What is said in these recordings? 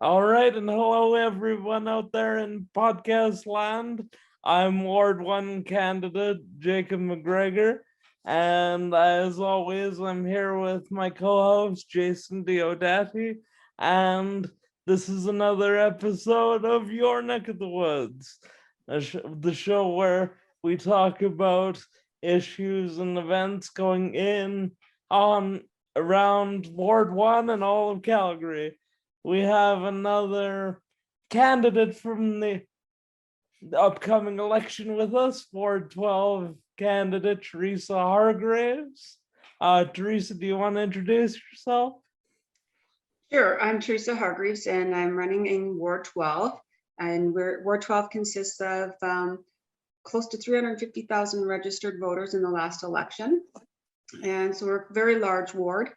All right, and hello everyone out there in podcast land. I'm Ward 1 candidate Jacob McGregor, and as always, I'm here with my co-host Jason Diodati, and this is another episode of Your Neck of the Woods, the show where we talk about issues and events going on around Ward 1 and all of Calgary. We have another candidate from the upcoming election with us, Ward 12 candidate Teresa Hargreaves. Teresa, do you want to introduce yourself? Sure, I'm Teresa Hargreaves and I'm running in Ward 12. And Ward 12 consists of close to 350,000 registered voters in the last election. And so we're a very large ward.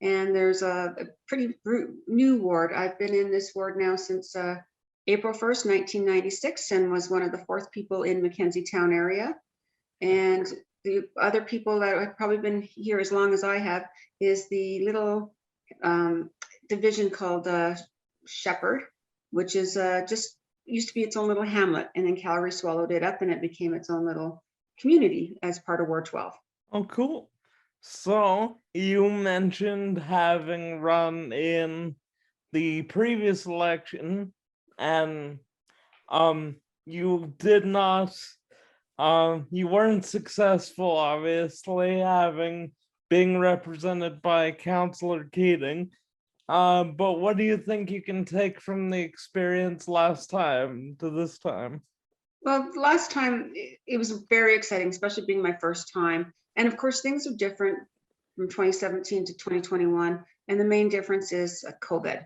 And there's a pretty new ward. I've been in this ward now since April 1st, 1996, and was one of the fourth people in Mackenzie Town area. And the other people that have probably been here as long as I have is the little division called Shepherd, which is just used to be its own little hamlet, and then Calgary swallowed it up and it became its own little community as part of Ward 12. Oh, cool. So you mentioned having run in the previous election, and you did not, you weren't successful, obviously, being represented by Councillor Keating. But what do you think you can take from the experience last time to this time? Well, last time it was very exciting, especially being my first time. And of course, things are different from 2017 to 2021. And the main difference is COVID.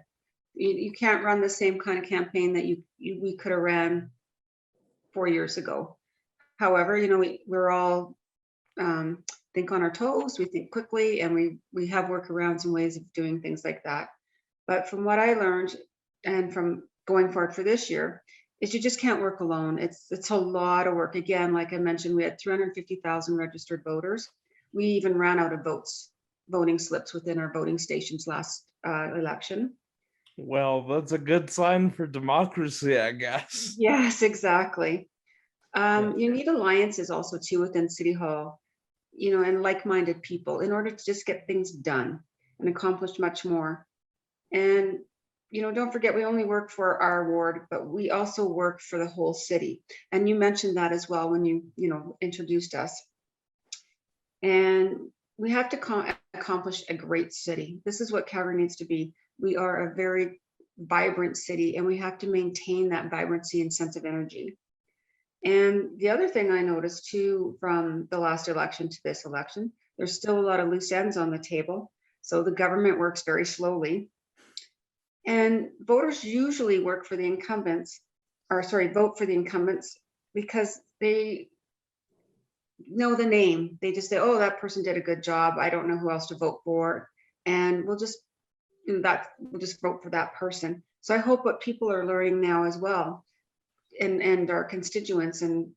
You can't run the same kind of campaign that we could have ran 4 years ago. However, we're all think on our toes, we think quickly, and we have workarounds and ways of doing things like that. But from what I learned, and from going forward for this year, is you just can't work alone. It's a lot of work. Again, like I mentioned, we had 350,000 registered voters. We even ran out of voting slips within our voting stations last election. Well, that's a good sign for democracy, I guess. Yes, exactly. You need alliances also too within City Hall, and like-minded people in order to just get things done and accomplish much more. And don't forget, we only work for our ward, but we also work for the whole city. And you mentioned that as well when you introduced us. And we have to accomplish a great city. This is what Calgary needs to be. We are a very vibrant city, and we have to maintain that vibrancy and sense of energy. And the other thing I noticed too, from the last election to this election, there's still a lot of loose ends on the table. So the government works very slowly. And voters usually vote for the incumbents because they know the name. They just say, oh, that person did a good job. I don't know who else to vote for. And we'll just vote for that person. So I hope what people are learning now as well, and our constituents and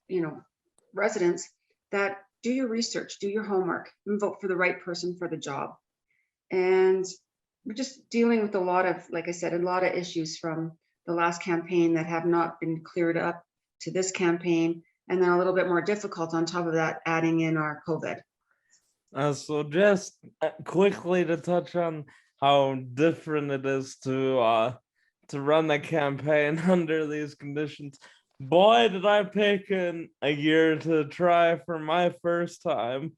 residents, that do your research, do your homework, and vote for the right person for the job. And we're just dealing with a lot of, like I said, a lot of issues from the last campaign that have not been cleared up to this campaign, and then a little bit more difficult on top of that, adding in our COVID. So just quickly to touch on how different it is to run a campaign under these conditions. Boy, did I pick a year to try for my first time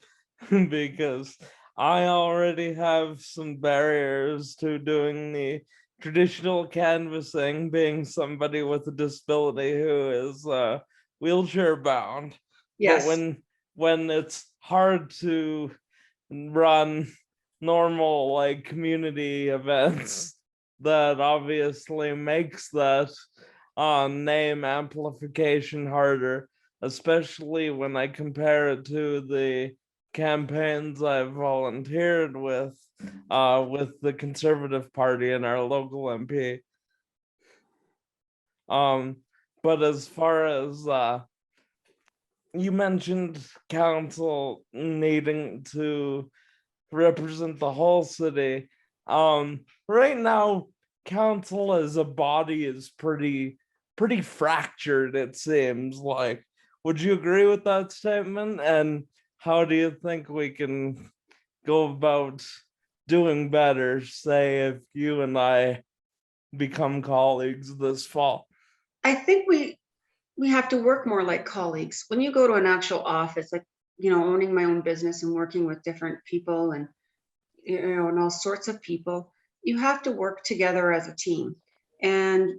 because I already have some barriers to doing the traditional canvassing, being somebody with a disability who is wheelchair bound. Yes. But when it's hard to run normal like community events, that obviously makes that name amplification harder, especially when I compare it to the campaigns I've volunteered with the Conservative Party and our local MP. But as far as you mentioned council needing to represent the whole city, right now council as a body is pretty fractured, it seems like. Would you agree with that statement? And how do you think we can go about doing better, say, if you and I become colleagues this fall? I think we have to work more like colleagues. When you go to an actual office, like, owning my own business and working with different people and, and all sorts of people, you have to work together as a team. And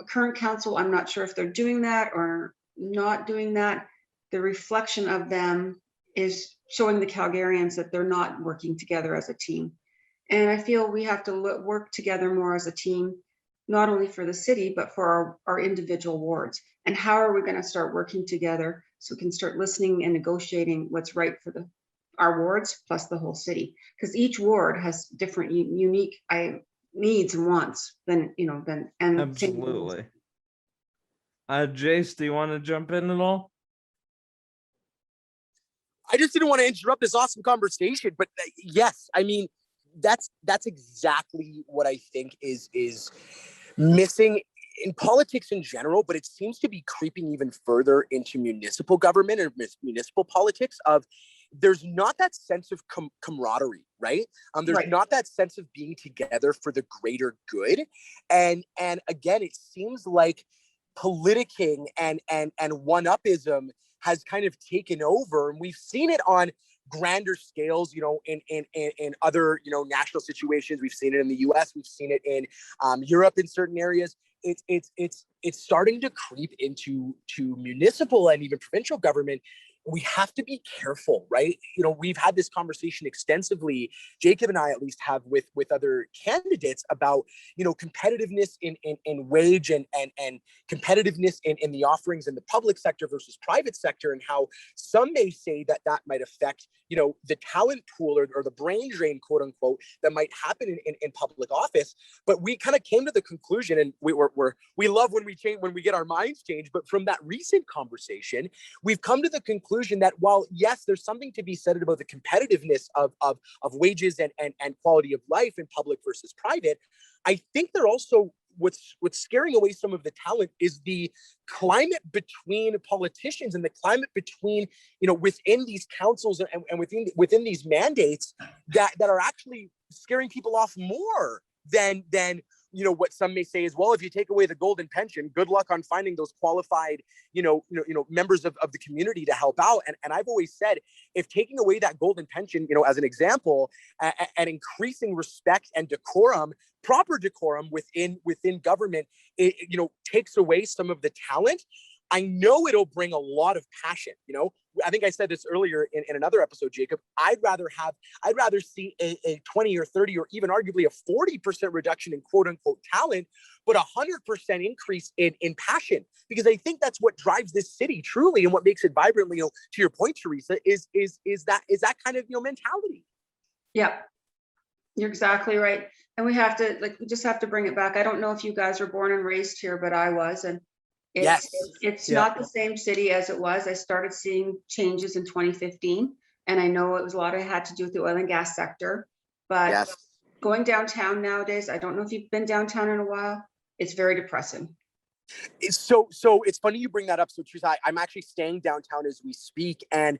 current council, I'm not sure if they're doing that or not doing that. The reflection of them is showing the Calgarians that they're not working together as a team. And I feel we have to work together more as a team, not only for the city, but for our individual wards. And how are we going to start working together so we can start listening and negotiating what's right for our wards plus the whole city? Because each ward has different unique needs and wants and Absolutely. Jace, do you want to jump in at all? I just didn't want to interrupt this awesome conversation, but yes, I mean, that's exactly what I think is missing in politics in general, but it seems to be creeping even further into municipal government or municipal politics of there's not that sense of camaraderie, right? There's Right. not that sense of being together for the greater good. And again, it seems like politicking and one-upism has kind of taken over. And we've seen it on grander scales, in other, national situations. We've seen it in the US, we've seen it in Europe in certain areas. It's starting to creep into municipal and even provincial government. We have to be careful, right? We've had this conversation extensively, Jacob and I at least have with other candidates about, competitiveness in wage and competitiveness in the offerings in the public sector versus private sector, and how some may say that might affect, the talent pool or the brain drain, quote unquote, that might happen in public office. But we kind of came to the conclusion, and we love when we get our minds changed. But from that recent conversation, we've come to the conclusion that while, yes, there's something to be said about the competitiveness of wages and quality of life in public versus private, I think they're also what's scaring away some of the talent is the climate between politicians and the climate between, within these councils and within these mandates that are actually scaring people off more than what some may say is, well, if you take away the golden pension, good luck on finding those qualified, members of the community to help out. And I've always said, if taking away that golden pension, as an example, and increasing respect and decorum, proper decorum within government, it takes away some of the talent. I know it'll bring a lot of passion. I think I said this earlier in another episode, Jacob. I'd rather see a 20 or 30 or even arguably a 40% reduction in quote unquote talent, but 100% increase in passion, because I think that's what drives this city truly, and what makes it vibrant. To your point, Teresa, is that kind of mentality. Yeah, you're exactly right. And we just have to bring it back. I don't know if you guys were born and raised here, but I was, and it's not the same city as it was. I started seeing changes in 2015, and I know it was a lot of it had to do with the oil and gas sector. But going downtown nowadays, I don't know if you've been downtown in a while. It's very depressing. So it's funny you bring that up. So Teresa, I'm actually staying downtown as we speak, and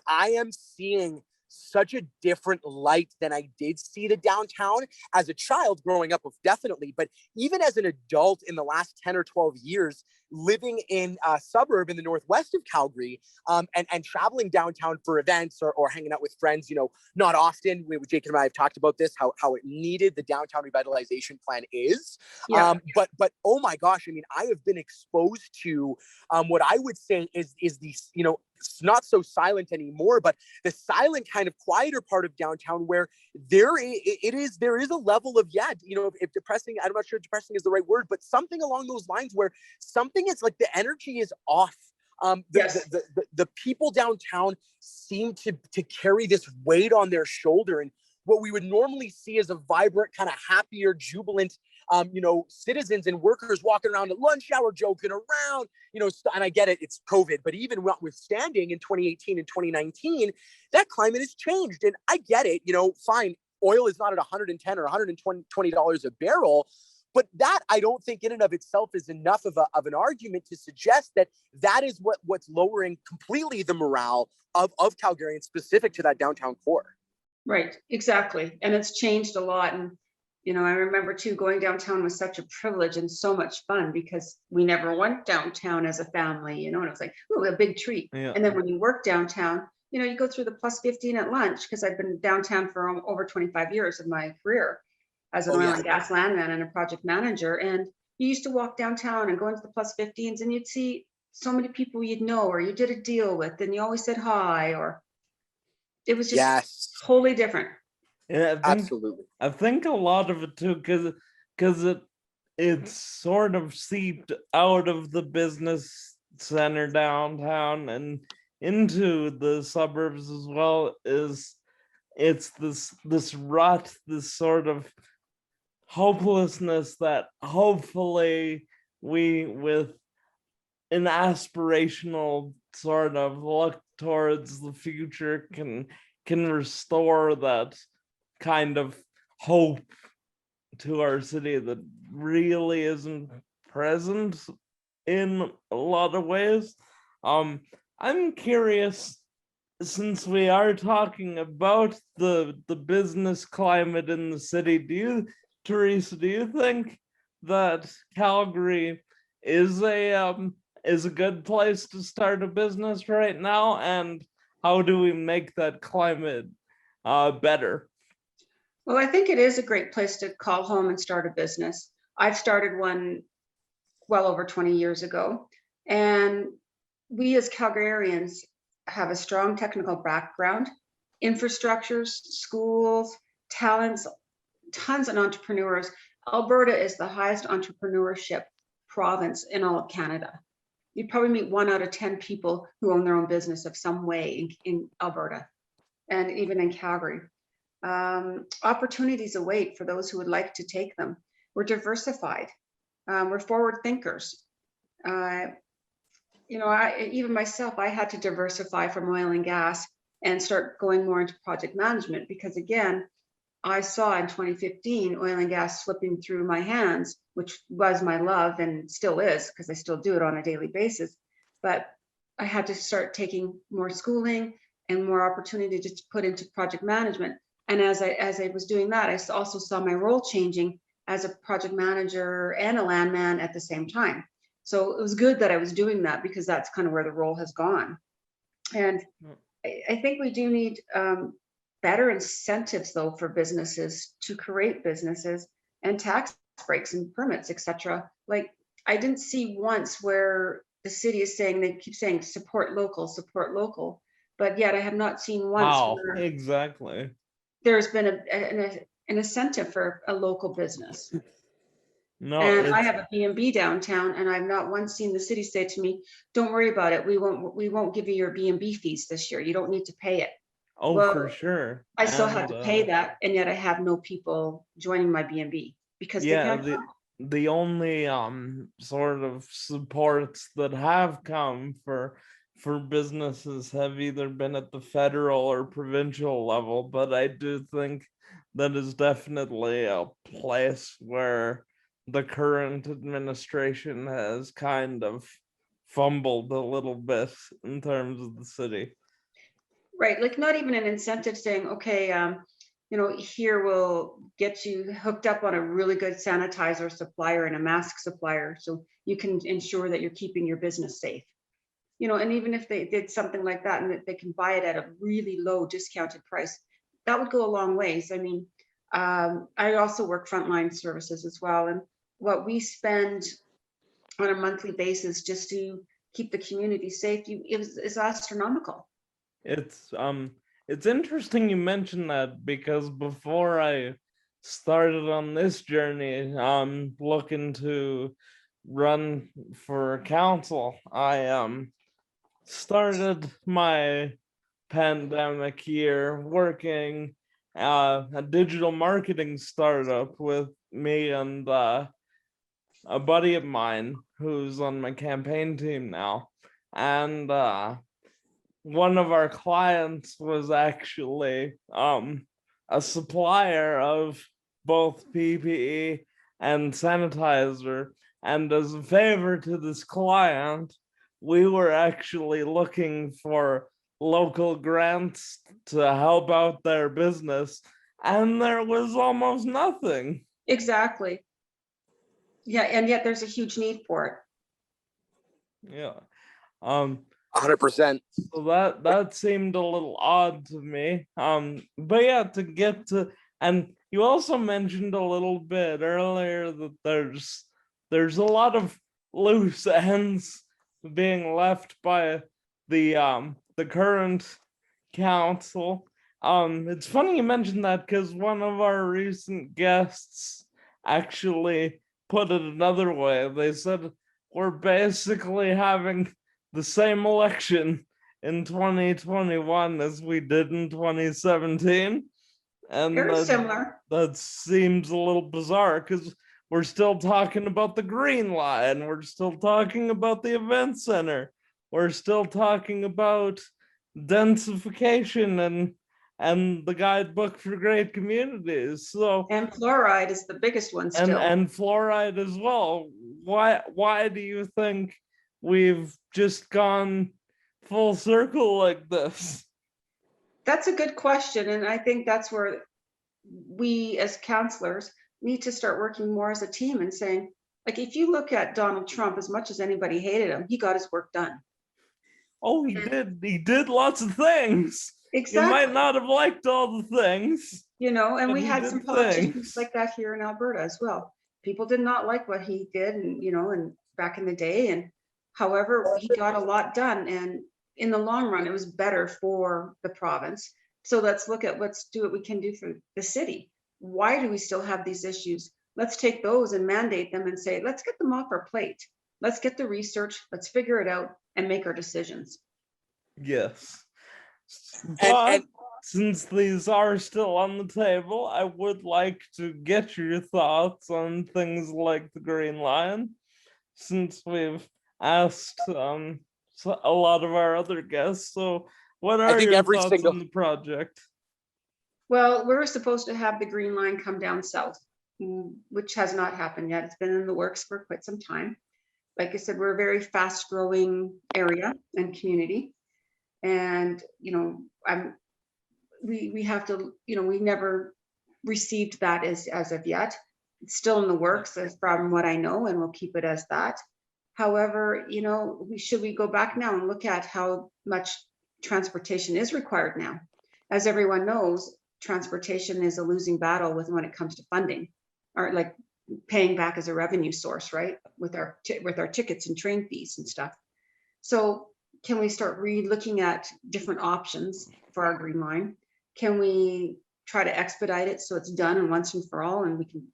I am seeing such a different light than I did see the downtown as a child growing up, definitely. But even as an adult in the last 10 or 12 years, living in a suburb in the northwest of Calgary, and traveling downtown for events or hanging out with friends, not often. Jacob and I have talked about this, how it needed the downtown revitalization plan is. Yeah. But oh my gosh, I mean, I have been exposed to what I would say is these, it's not so silent anymore, but the silent kind of quieter part of downtown where there is a level of, if depressing, I'm not sure depressing is the right word, but something along those lines where something is like the energy is off. The people downtown seem to carry this weight on their shoulder, and what we would normally see as a vibrant, kind of happier, jubilant, citizens and workers walking around at lunch hour, joking around, and I get it, it's COVID, but even notwithstanding in 2018 and 2019, that climate has changed. And I get it, fine, oil is not at $110 or $120 a barrel, But that, I don't think in and of itself is enough of an argument to suggest that is what's lowering completely the morale of Calgarians specific to that downtown core. Right, exactly. And it's changed a lot. And, I remember too, going downtown was such a privilege and so much fun because we never went downtown as a family, and it was like, ooh, a big treat. Yeah. And then when you work downtown, you go through the plus 15 at lunch, because I've been downtown for over 25 years of my career as an oil and gas landman and a project manager. And you used to walk downtown and go into the plus 15s, and you'd see so many people you'd know, or you did a deal with, and you always said hi, or it was just totally different. Yeah, Absolutely. I think a lot of it too, because it's sort of seeped out of the business center downtown and into the suburbs as well. It's this rut, this sort of hopelessness that hopefully we, with an aspirational sort of look towards the future, can restore that kind of hope to our city that really isn't present in a lot of ways. I'm curious, since we are talking about the business climate in the city, Teresa, do you think that Calgary is a good place to start a business right now? And how do we make that climate better? Well, I think it is a great place to call home and start a business. I've started one well over 20 years ago. And we as Calgarians have a strong technical background, infrastructures, schools, talents, tons of entrepreneurs. Alberta is the highest entrepreneurship province in all of Canada. You'd probably meet 1 out of 10 people who own their own business of some way in Alberta, and even in Calgary. Opportunities await for those who would like to take them. We're diversified. We're forward thinkers. Even myself, I had to diversify from oil and gas and start going more into project management, because again, I saw in 2015 oil and gas slipping through my hands, which was my love and still is, because I still do it on a daily basis. But I had to start taking more schooling and more opportunity to put into project management. And as I was doing that, I also saw my role changing as a project manager and a landman at the same time. So it was good that I was doing that, because that's kind of where the role has gone. And I think we do need better incentives, though, for businesses to create businesses, and tax breaks and permits, etc. Like, I didn't see once where the city is saying, they keep saying support local, but yet I have not seen once where exactly there's been an incentive for a local business. No, and I have a B&B downtown, and I've not once seen the city say to me, "Don't worry about it. We won't give you your B&B fees this year. You don't need to pay it." Oh, well, for sure. I still had to pay that, and yet I have no people joining my B&B because they can't. The only sort of supports that have come for businesses have either been at the federal or provincial level, but I do think that is definitely a place where the current administration has kind of fumbled a little bit in terms of the city. Right, like not even an incentive saying, okay, here we'll get you hooked up on a really good sanitizer supplier and a mask supplier, so you can ensure that you're keeping your business safe. And even if they did something like that, and that they can buy it at a really low discounted price, that would go a long ways. I mean, I also work frontline services as well, and what we spend on a monthly basis just to keep the community safe is astronomical. It's interesting you mentioned that, because before I started on this journey, looking to run for council, I started my pandemic year working a digital marketing startup with me and a buddy of mine who's on my campaign team now. And one of our clients was actually a supplier of both PPE and sanitizer. And as a favor to this client, we were actually looking for local grants to help out their business, and there was almost nothing. Exactly. Yeah, and yet there's a huge need for it. Yeah. 100%. So that seemed a little odd to me. But yeah, to get to, and you also mentioned a little bit earlier that there's a lot of loose ends being left by the current council. It's funny you mentioned that because one of our recent guests actually put it another way. They said we're basically having the same election in 2021 as we did in 2017. And Very similar. that seems a little bizarre because we're still talking about the Green Line, we're still talking about the event center, we're still talking about densification and the guidebook for great communities. So And fluoride is the biggest one still. and fluoride as well. Why do you think we've just gone full circle like this? That's a good question. And I think that's where we as counselors need to start working more as a team and saying, like, if you look at Donald Trump, as much as anybody hated him, he got his work done. Oh, he did lots of things. Exactly. You might not have liked all the things. You know, and but we he had did some politicians things. like that here in Alberta as well. People did not like what he did, and and back in the day. And however, he got a lot done, and in the long run, it was better for the province. So let's do what we can do for the city. Why do we still have these issues? Let's take those and mandate them and say, let's get them off our plate. Let's get the research, let's figure it out and make our decisions. Yes. But And since these are still on the table, I would like to get your thoughts on things like the Green Line, since we've asked a lot of our other guests. So what are your thoughts on the project? Well, we're supposed to have the Green Line come down south, which has not happened yet. It's been in the works for quite some time. Like I said, we're a very fast growing area and community. And, we have to, we never received that as of yet. It's still in the works as from what I know, and we'll keep it as that. However, should we go back now and look at how much transportation is required now? As everyone knows, transportation is a losing battle when it comes to funding, or like paying back as a revenue source, right? With our tickets and train fees and stuff. So can we start re-looking at different options for our Green Line? Can we try to expedite it so it's done and once and for all and we can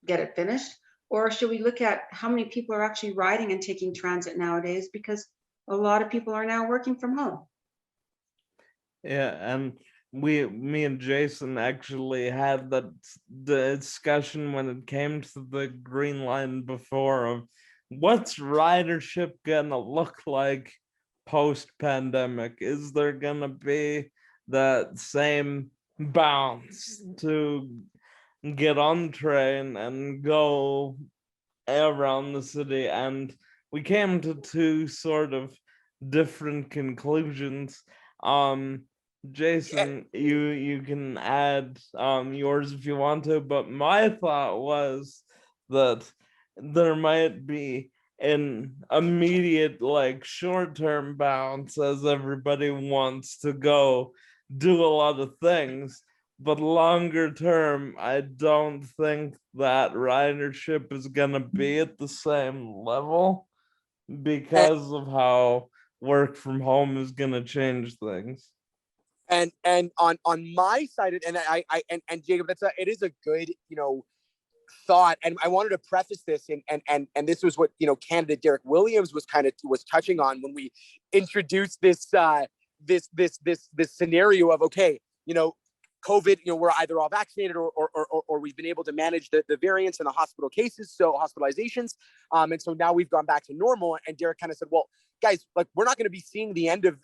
get it finished? Or should we look at how many people are actually riding and taking transit nowadays, because a lot of people are now working from home? Yeah, and me and Jason actually had the discussion when it came to the Green Line before of what's ridership gonna look like post-pandemic. Is there gonna be that same bounce to get on train and go around the city? And we came to two sort of different conclusions. Jason, you can add yours if you want to, but my thought was that there might be an immediate, like, short-term bounce as everybody wants to go do a lot of things, but longer term, I don't think that ridership is gonna be at the same level because of how work from home is gonna change things. And on my side, and Jacob, it is a good thought, and I wanted to preface this, and this was what candidate Derek Williams was touching on when we introduced this scenario of, okay, COVID, we're either all vaccinated or we've been able to manage the variants and the hospital cases, so hospitalizations, and so now we've gone back to normal. And Derek kind of said, well, guys, like we're not going to be seeing the end of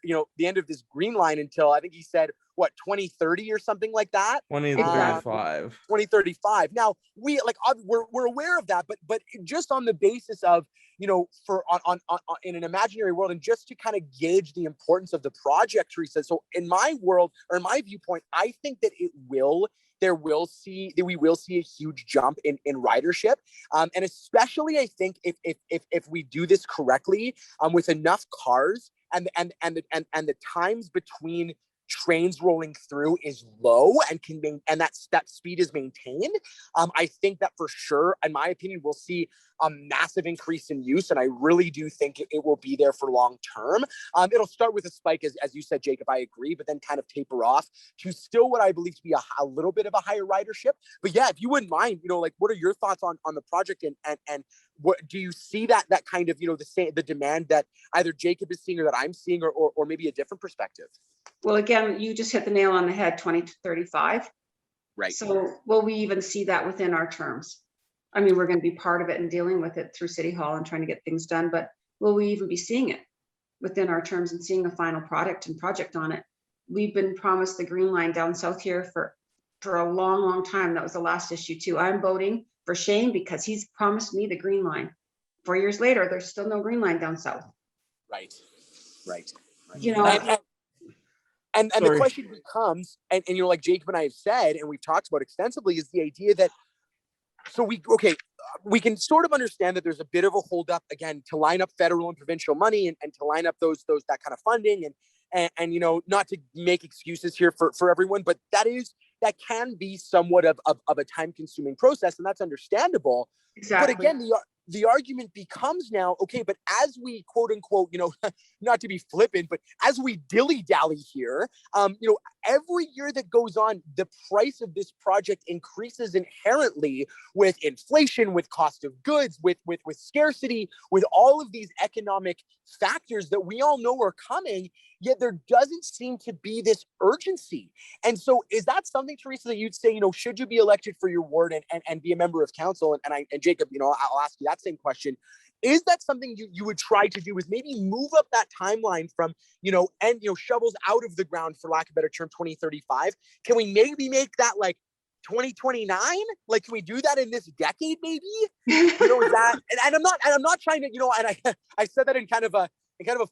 this green line until I think he said what 2030 or something like that. 2035. 2035. Now we're aware of that, but just on the basis of for on in an imaginary world, and just to kind of gauge the importance of the project, Teresa. So in my world, or in my viewpoint, I think that we will see a huge jump in ridership, and especially I think if we do this correctly, with enough cars, and the times between trains rolling through is low and that speed is maintained. I think that for sure, in my opinion, we'll see a massive increase in use, and I really do think it will be there for long term. It'll start with a spike, as you said, Jacob. I agree, but then kind of taper off to still what I believe to be a little bit of a higher ridership. But yeah, if you wouldn't mind, like what are your thoughts on the project, and what do you see that kind of the demand that either Jacob is seeing or that I'm seeing, or maybe a different perspective? Well, again, you just hit the nail on the head, 2035. Right. So will we even see that within our terms? I mean, we're going to be part of it and dealing with it through City Hall and trying to get things done, but will we even be seeing it within our terms and seeing a final product and project on it? We've been promised the green line down south here for a long, long time. That was the last issue too. I'm voting for Shane because he's promised me the green line. 4 years later, there's still no green line down south. Right. And the question becomes, and like Jacob and I have said, and we've talked about extensively, is the idea that, so we can sort of understand that there's a bit of a holdup, again, to line up federal and provincial money and to line up that kind of funding, and not to make excuses here for everyone, but that can be somewhat of a time consuming process, and that's understandable. Exactly. But again, the argument becomes now, okay, but as we quote unquote, not to be flippant, but as we dilly dally here, every year that goes on, the price of this project increases inherently with inflation, with cost of goods, with scarcity, with all of these economic factors that we all know are coming. Yet there doesn't seem to be this urgency. And so is that something, Teresa, that you'd say, should you be elected for your ward and be a member of council? And Jacob, I'll ask you that same question. Is that something you would try to do, is maybe move up that timeline from, shovels out of the ground, for lack of a better term, 2035? Can we maybe make that like 2029? Like, can we do that in this decade, maybe? Is that, and I'm not trying to, and I said that in kind of a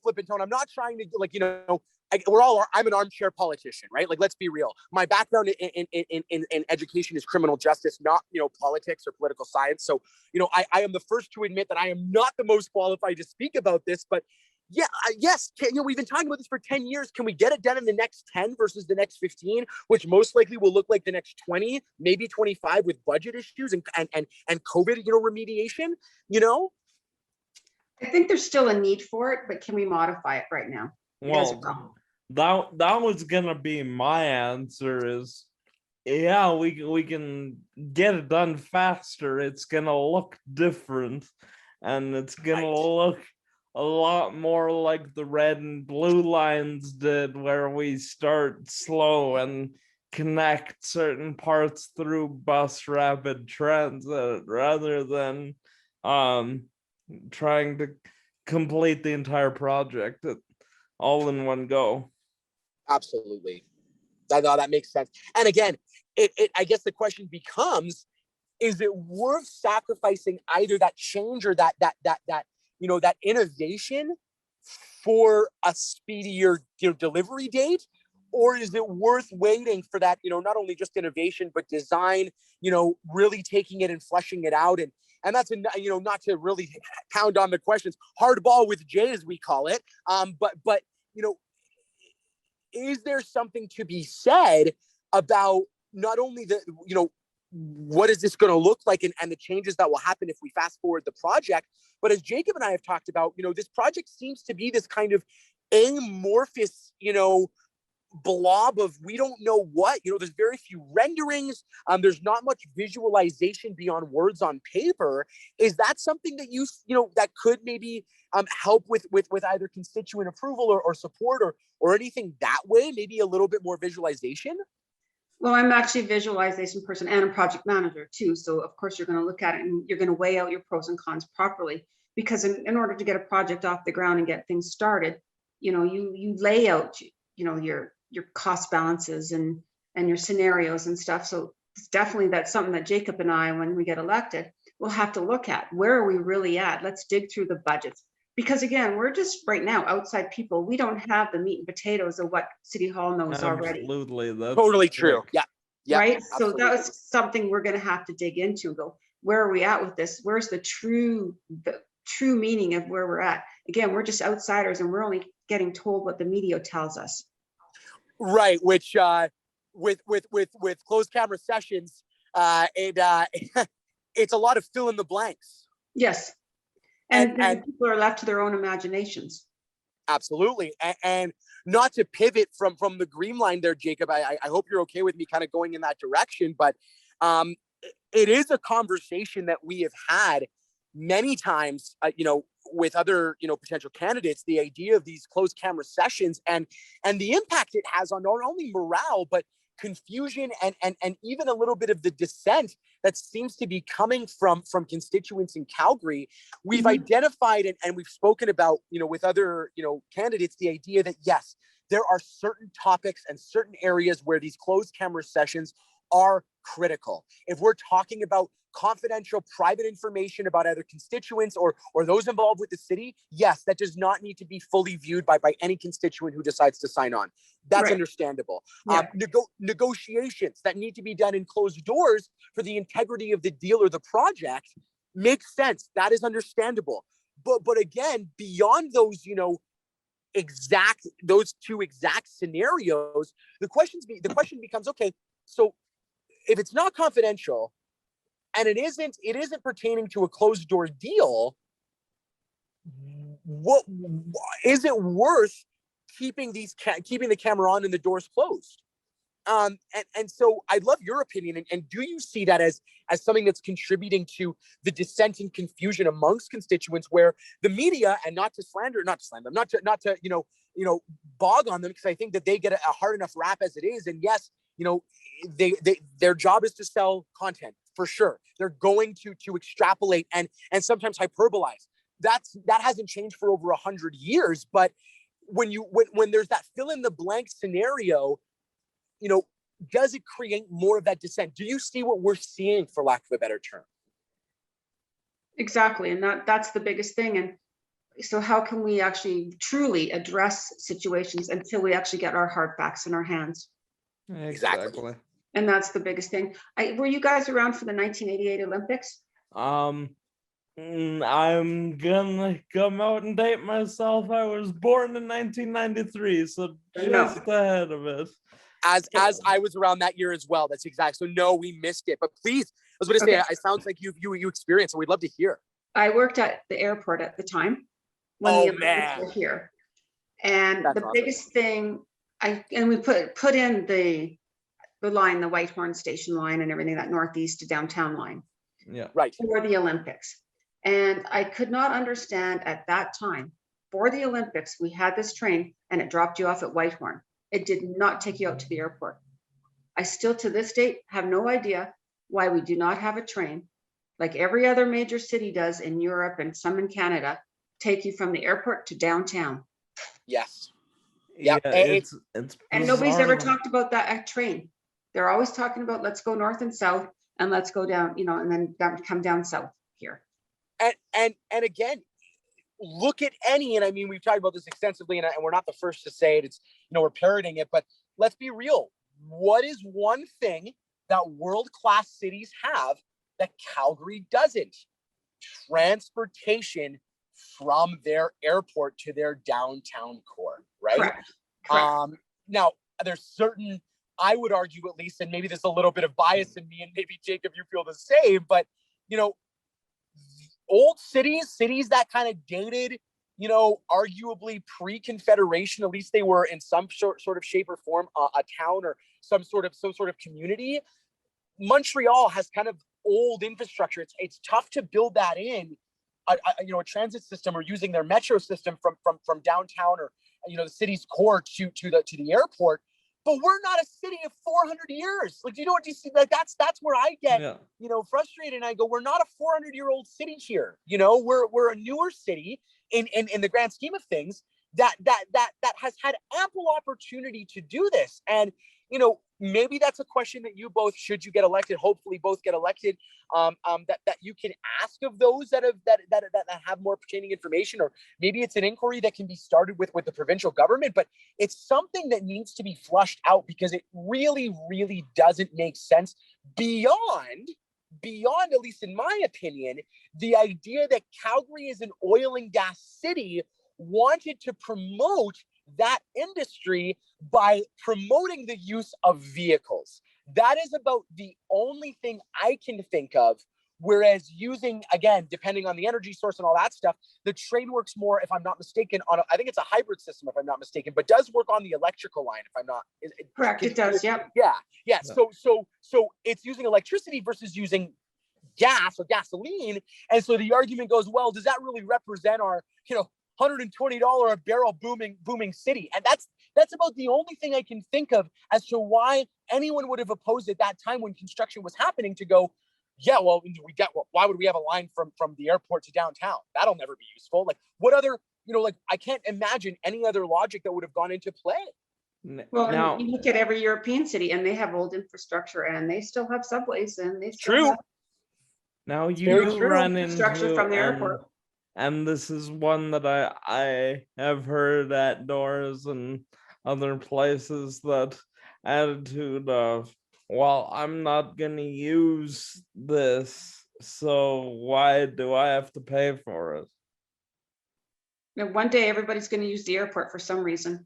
flippant tone. I'm not trying to, I'm an armchair politician, right? Like, let's be real. My background in education is criminal justice, not, politics or political science. So, I am the first to admit that I am not the most qualified to speak about this, but yeah, yes, we've been talking about this for 10 years. Can we get it done in the next 10 versus the next 15, which most likely will look like the next 20, maybe 25 with budget issues and COVID, remediation, I think there's still a need for it, but can we modify it right now? Well, that was gonna be my answer is, yeah, we can get it done faster. It's gonna look different, and it's gonna look a lot more like the red and blue lines did, where we start slow and connect certain parts through bus rapid transit rather than trying to complete the entire project all in one go. Absolutely. That makes sense. And again, I guess the question becomes, is it worth sacrificing either that change or that innovation for a speedier delivery date? Or is it worth waiting for that, not only just innovation, but design, really taking it and fleshing it out? And that's, not to really pound on the questions, hardball with Jay, as we call it. But is there something to be said about not only what is this going to look like and the changes that will happen if we fast forward the project, but as Jacob and I have talked about, this project seems to be this kind of amorphous, blob of we don't know what. There's very few renderings. There's not much visualization beyond words on paper. Is that something that that could maybe help with either constituent approval or support or anything that way? Maybe a little bit more visualization. Well, I'm actually a visualization person and a project manager too. So of course you're going to look at it and you're going to weigh out your pros and cons properly, because in order to get a project off the ground and get things started, you lay out, your cost balances and your scenarios and stuff. So it's definitely, that's something that Jacob and I, when we get elected, we'll have to look at. Where are we really at? Let's dig through the budgets. Because again, we're just right now outside people. We don't have the meat and potatoes of what City Hall knows already. Absolutely, that's Totally true. correct. Yeah. Right. Absolutely. So that was something we're going to have to dig into and go, where are we at with this? Where's the true meaning of where we're at? Again, we're just outsiders and we're only getting told what the media tells us. Right. Which with closed camera sessions, it's a lot of fill in the blanks. Yes. And people are left to their own imaginations. Absolutely. And not to pivot from the green line there, Jacob, I hope you're okay with me kind of going in that direction, but it is a conversation that we have had many times, with other, potential candidates, the idea of these closed camera sessions and the impact it has on not only morale, but confusion and even a little bit of the dissent that seems to be coming from constituents in Calgary. We've identified and we've spoken about, with other, candidates, the idea that yes, there are certain topics and certain areas where these closed camera sessions are critical. If we're talking about confidential private information about either constituents or those involved with the city, yes, that does not need to be fully viewed by any constituent who decides to sign on. That's right. Understandable. Yeah. Negotiations that need to be done in closed doors for the integrity of the deal or the project makes sense. That is understandable. But again, beyond those, those two exact scenarios, the question becomes, okay, so if it's not confidential and it isn't pertaining to a closed door deal, what is it worth keeping the camera on and the doors closed? And so I'd love your opinion. And do you see that as something that's contributing to the dissent and confusion amongst constituents, where the media, and not to bog on them, because I think that they get a hard enough rap as it is. And yes, their job is to sell content, for sure. They're going to extrapolate and sometimes hyperbolize. That hasn't changed for over 100 years. But when there's that fill in the blank scenario, does it create more of that dissent? Do you see what we're seeing, for lack of a better term? Exactly. And that's the biggest thing. And so how can we actually truly address situations until we actually get our hard facts in our hands? Exactly. And that's the biggest thing. Were you guys around for the 1988 Olympics? I'm gonna come out and date myself. I was born in 1993, so just ahead of it. As I was around that year as well. That's exact. So no, we missed it. But please, I was going to say, it sounds like you experienced, and we'd love to hear. I worked at the airport at the time when the Olympics were here, and that's awesome. Biggest thing, we put in the line, the Whitehorn Station line, and everything, that northeast to downtown line. Yeah, right, for the Olympics. And I could not understand at that time, for the Olympics, we had this train and it dropped you off at Whitehorn. It did not take you out to the airport. I still, to this date, have no idea why we do not have a train, like every other major city does in Europe and some in Canada, take you from the airport to downtown. Yes. Yeah, it's and nobody's ever talked about that train. They're always talking about, let's go north and south, and let's go down, and then come down south here. And again, look at any, and I mean, we've talked about this extensively, and we're not the first to say it. It's, we're parroting it, but let's be real. What is one thing that world-class cities have that Calgary doesn't? Transportation from their airport to their downtown core, right? Correct. Now, there's certain, I would argue at least, and maybe there's a little bit of bias in me, and maybe Jacob, you feel the same, but, old cities that kind of dated, arguably pre-Confederation, at least they were in some sort of shape or form a town or some sort of community. Montreal has kind of old infrastructure. It's tough to build that in a transit system, or using their metro system from downtown or the city's core to the airport. but we're not a city of 400 years. Like, you know what you see? Like, that's where I get, frustrated. And I go, we're not a 400-year-old city here. We're a newer city in the grand scheme of things that has had ample opportunity to do this. And, maybe that's a question that you both, should you get elected, hopefully both get elected, that you can ask of those that have more pertaining information, or maybe it's an inquiry that can be started with the provincial government, but it's something that needs to be flushed out, because it really, really doesn't make sense beyond, at least in my opinion, the idea that Calgary is an oil and gas city wanted to promote that industry by promoting the use of vehicles. That is about the only thing I can think of. Whereas using, again, depending on the energy source and all that stuff, the train works more, if I'm not mistaken, I think it's a hybrid system, if I'm not mistaken, but does work on the electrical line, if I'm not. Correct, it does, yep. Yeah. So it's using electricity versus using gas or gasoline. And so the argument goes, well, does that really represent our, $120 a barrel booming city? And that's about the only thing I can think of as to why anyone would have opposed at that time when construction was happening, to go, yeah, well, why would we have a line from the airport to downtown? That'll never be useful. Like, what other, I can't imagine any other logic that would have gone into play. Well, now, you look at every European city, and they have old infrastructure, and they still have subways, and they still have now you run infrastructure from the airport. And this is one that I have heard at doors and other places, that attitude of, well, I'm not gonna use this, so why do I have to pay for it? And one day everybody's going to use the airport for some reason.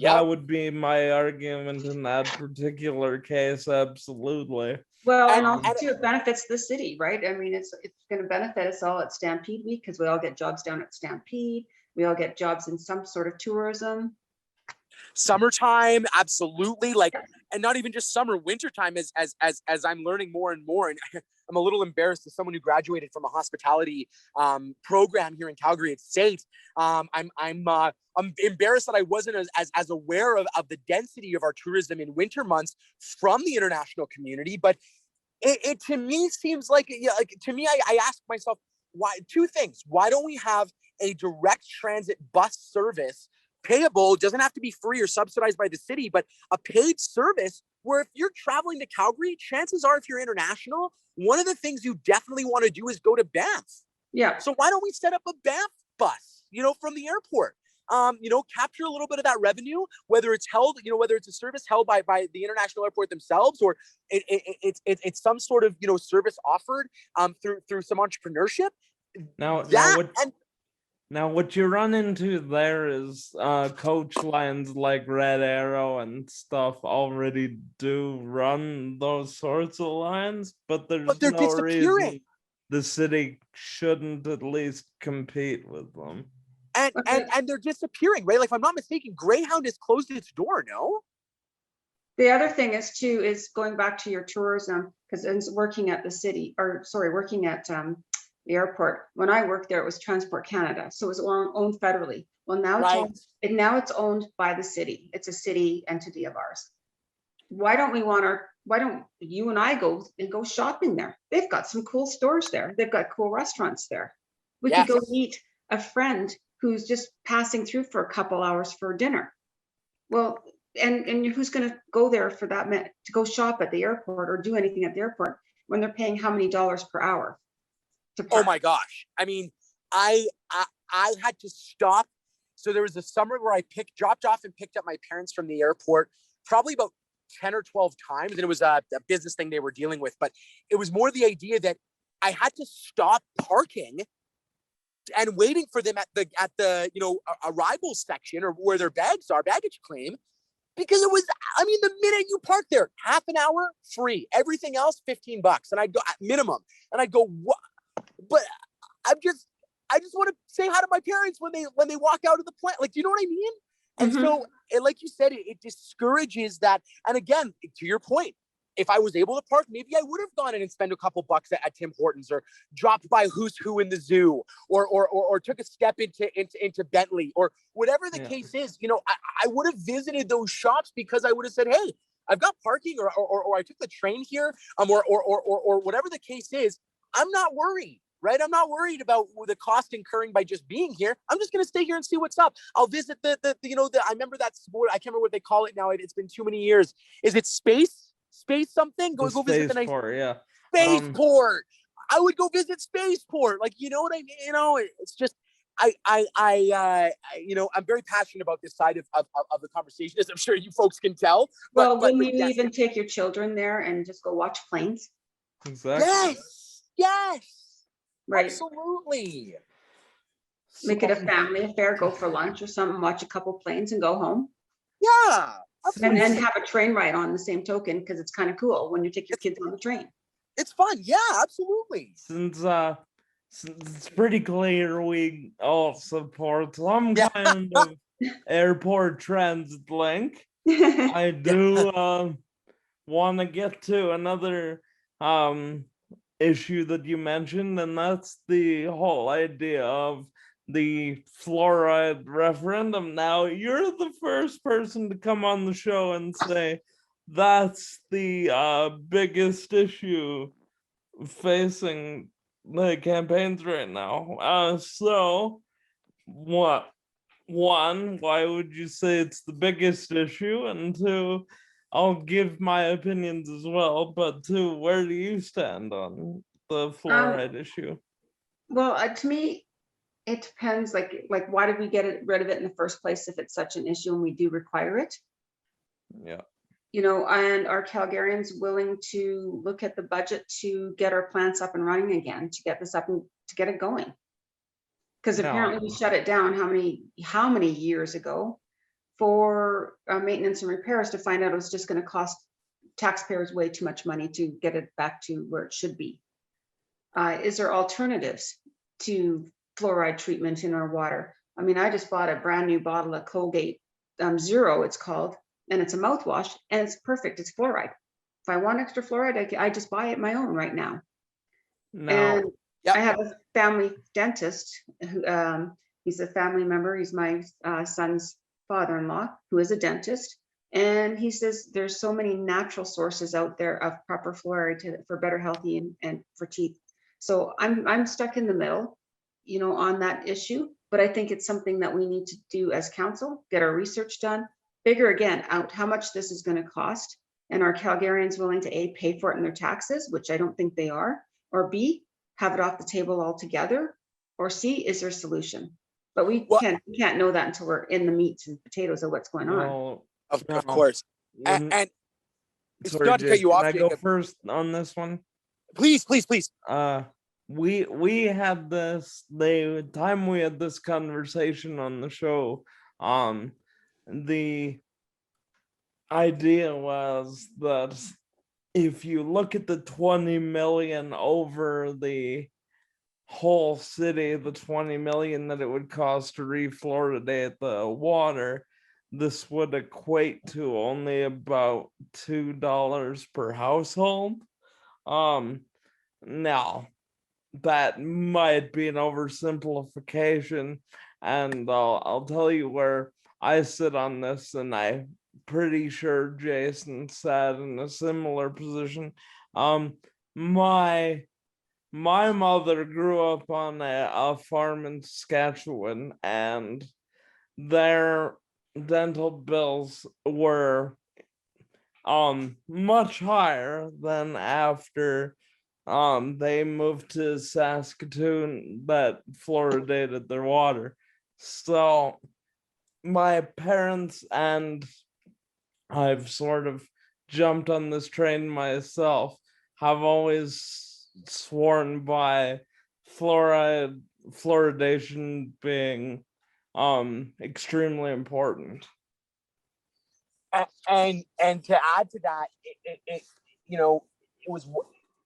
That would be my argument in that particular case, absolutely. Well, and also too, it benefits the city, right? I mean, it's going to benefit us all at Stampede Week, because we all get jobs down at Stampede. We all get jobs in some sort of tourism. Summertime, absolutely. Like, and not even just summer, wintertime, as I'm learning more and more. And I'm a little embarrassed as someone who graduated from a hospitality program here in Calgary at State. I'm embarrassed that I wasn't as aware of the density of our tourism in winter months from the international community. But it to me seems like, to me, I ask myself, why? Two things. Why don't we have a direct transit bus service, payable, doesn't have to be free or subsidized by the city, but a paid service where if you're traveling to Calgary, chances are, if you're international, one of the things you definitely want to do is go to Banff. Yeah. So why don't we set up a Banff bus, from the airport? Capture a little bit of that revenue, whether it's held, whether it's a service held by the international airport themselves, or it's some sort of, service offered through some entrepreneurship. Now, what you run into there is coach lines like Red Arrow and stuff already do run those sorts of lines, but they're no reason the city shouldn't at least compete with them. And they're disappearing, right? Like, if I'm not mistaken, Greyhound has closed its door, no? The other thing is going back to your tourism, because it's working at working at the airport. When I worked there, it was Transport Canada, so it was owned federally. Well, now it's owned by the city. It's a city entity of ours. Why don't you and I go shopping there? They've got some cool stores there. They've got cool restaurants there. We could go meet a friend who's just passing through for a couple hours for dinner. Well, and who's going to go there for that to go shop at the airport or do anything at the airport when they're paying how many dollars per hour? Oh my gosh. I mean, I had to stop. So there was a summer where I dropped off and picked up my parents from the airport probably about 10 or 12 times. And it was a business thing they were dealing with, but it was more the idea that I had to stop parking and waiting for them at the arrival section, or where their bags are, baggage claim, because it was, the minute you park there, half an hour free, everything else $15, and I'd go at minimum, and I'd go, what? But I just want to say hi to my parents when they walk out of the plant. Like, do you know what I mean? And so, like you said, it discourages that. And again, to your point, if I was able to park, maybe I would have gone in and spent a couple bucks at Tim Hortons, or dropped by Who's Who in the zoo, or took a step into Bentley, or whatever the case is. I would have visited those shops, because I would have said, hey, I've got parking, or I took the train here, or whatever the case is. I'm not worried, right? I'm not worried about the cost incurring by just being here. I'm just going to stay here and see what's up. I'll visit I remember that sport. I can't remember what they call it now. It's been too many years. Is it space something? Go visit the nice spaceport. I would go visit spaceport. Like, you know what I mean? It's just, I'm very passionate about this side of the conversation, as I'm sure you folks can tell. But wouldn't you even take your children there and just go watch planes? Exactly. Yes. Right. Absolutely. Make it a family affair, go for lunch or something, watch a couple planes and go home. Yeah. And then have a train ride on the same token, because it's kind of cool when you take your kids on the train. It's fun. Yeah, absolutely. Since it's pretty clear we all support some kind of airport transit link, I do want to get to another issue that you mentioned, and that's the whole idea of the fluoride referendum. Now, you're the first person to come on the show and say that's the biggest issue facing the campaigns right now. So why would you say it's the biggest issue? And two, I'll give my opinions as well, but two, where do you stand on the fluoride issue? Well, to me, it depends. Like why did we get rid of it in the first place if it's such an issue and we do require it? Yeah. And are Calgarians willing to look at the budget to get our plants up and running again, to get this up and to get it going? Because apparently we shut it down how many years ago for maintenance and repairs, to find out it was just going to cost taxpayers way too much money to get it back to where it should be. Is there alternatives to fluoride treatment in our water? I mean, I just bought a brand new bottle of Colgate Zero, it's called, and it's a mouthwash, and it's perfect. It's fluoride. If I want extra fluoride, I just buy it my own right now. And I have a family dentist who he's a family member. He's my son's father-in-law, who is a dentist, and he says there's so many natural sources out there of proper fluoride for better healthy and for teeth. So I'm stuck in the middle, on that issue. But I think it's something that we need to do as council, get our research done, figure again out how much this is going to cost, and are Calgarians willing to A, pay for it in their taxes, which I don't think they are, or B, have it off the table altogether, or C, is there a solution? But we can't know that until we're in the meats and potatoes of what's going on. Of course. And it's sorry, not to cut you off. Can I go first on this one? Please. We had the time we had this conversation on the show. The idea was that if you look at the 20 million over the whole city, the 20 million that it would cost to refluoridate the water, this would equate to only about $2 per household. Now that might be an oversimplification, and I'll tell you where I sit on this, and I'm pretty sure Jason sat in a similar position. My mother grew up on a farm in Saskatchewan, and their dental bills were much higher than after they moved to Saskatoon that fluoridated their water. So my parents, and I've sort of jumped on this train myself, have always sworn by fluoridation being extremely important. And to add to that, it was,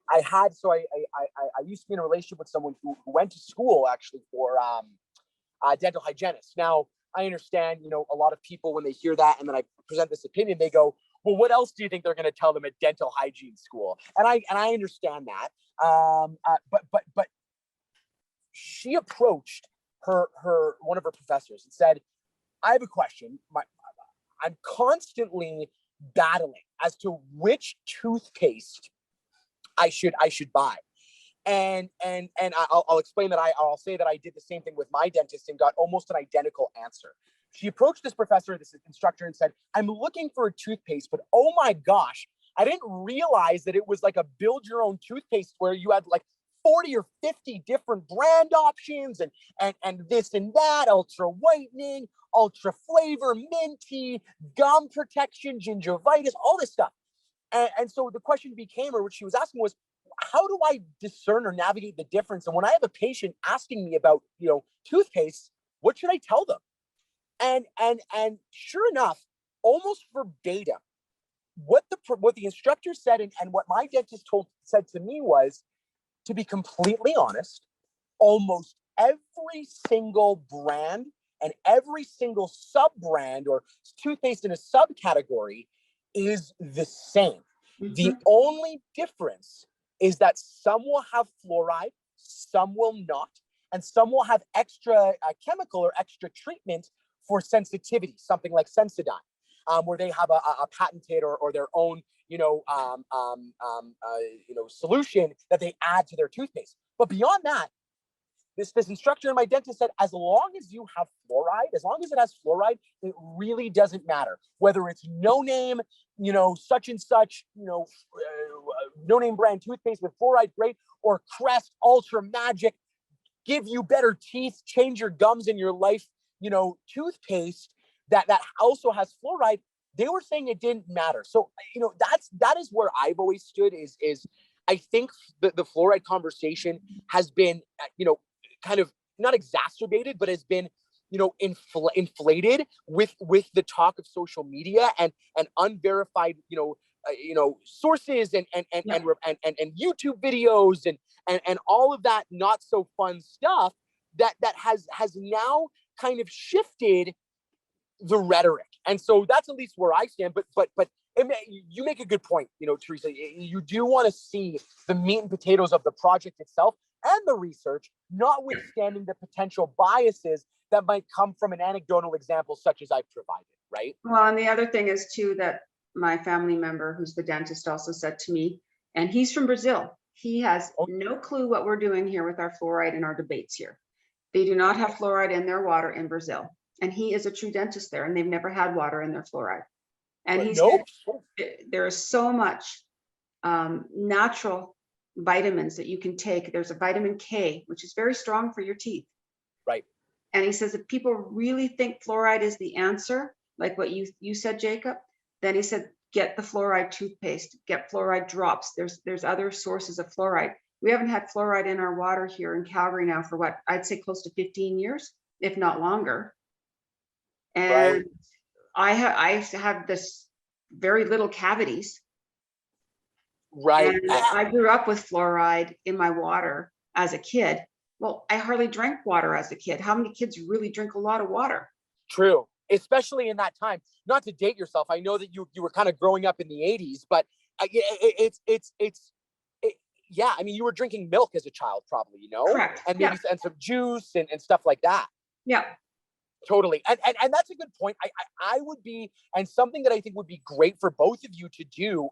I used to be in a relationship with someone who went to school actually for dental hygienist. Now, I understand, a lot of people, when they hear that and then I present this opinion, they go, well, what else do you think they're going to tell them at dental hygiene school? And I understand that. But she approached one of her professors and said, I have a question. I'm constantly battling as to which toothpaste I should buy. And I'll explain that I'll say that I did the same thing with my dentist and got almost an identical answer. She approached this professor, this instructor, and said, I'm looking for a toothpaste, but oh my gosh, I didn't realize that it was like a build your own toothpaste where you had like 40 or 50 different brand options and this and that, ultra whitening, ultra flavor, minty, gum protection, gingivitis, all this stuff. And so the question became, or what she was asking was, how do I discern or navigate the difference? And when I have a patient asking me about, toothpaste, what should I tell them? And sure enough, almost verbatim, what the instructor said and what my dentist said to me was, to be completely honest, almost every single brand and every single sub-brand or toothpaste in a subcategory is the same. Mm-hmm. The only difference is that some will have fluoride, some will not, and some will have extra chemical or extra treatment for sensitivity, something like Sensodyne, where they have a patented or their own, solution that they add to their toothpaste. But beyond that, this instructor and my dentist said, as long as you have fluoride, as long as it has fluoride, it really doesn't matter whether it's no name, such and such, no name brand toothpaste with fluoride, great, or Crest Ultra Magic, give you better teeth, change your gums in your life, toothpaste that also has fluoride. They were saying it didn't matter. So, that is where I've always stood is I think the fluoride conversation has been, kind of not exacerbated, but has been, inflated with the talk of social media and unverified, sources and YouTube videos and all of that not so fun stuff that has now kind of shifted the rhetoric. And so that's at least where I stand. But you make a good point, Teresa. You do want to see the meat and potatoes of the project itself and the research, notwithstanding the potential biases that might come from an anecdotal example such as I've provided, right? Well, and the other thing is too that my family member, who's the dentist, also said to me, and he's from Brazil. He has no clue what we're doing here with our fluoride and our debates here. They do not have fluoride in their water in Brazil. And he is a true dentist there, and they've never had water in their fluoride. And he said there is so much natural vitamins that you can take. There's a vitamin K, which is very strong for your teeth. Right. And he says, if people really think fluoride is the answer, like what you said, Jacob, then he said, get the fluoride toothpaste, get fluoride drops. There's other sources of fluoride. We haven't had fluoride in our water here in Calgary now for what, I'd say close to 15 years, if not longer. And right. I have this very little cavities. Right. And I grew up with fluoride in my water as a kid. Well, I hardly drank water as a kid. How many kids really drink a lot of water? True. Especially in that time. Not to date yourself. I know that you were kind of growing up in the 80s, but yeah, I mean, you were drinking milk as a child probably, Correct. And maybe and some juice and stuff like that. Yeah. Totally. And that's a good point. I would be, and something that I think would be great for both of you to do,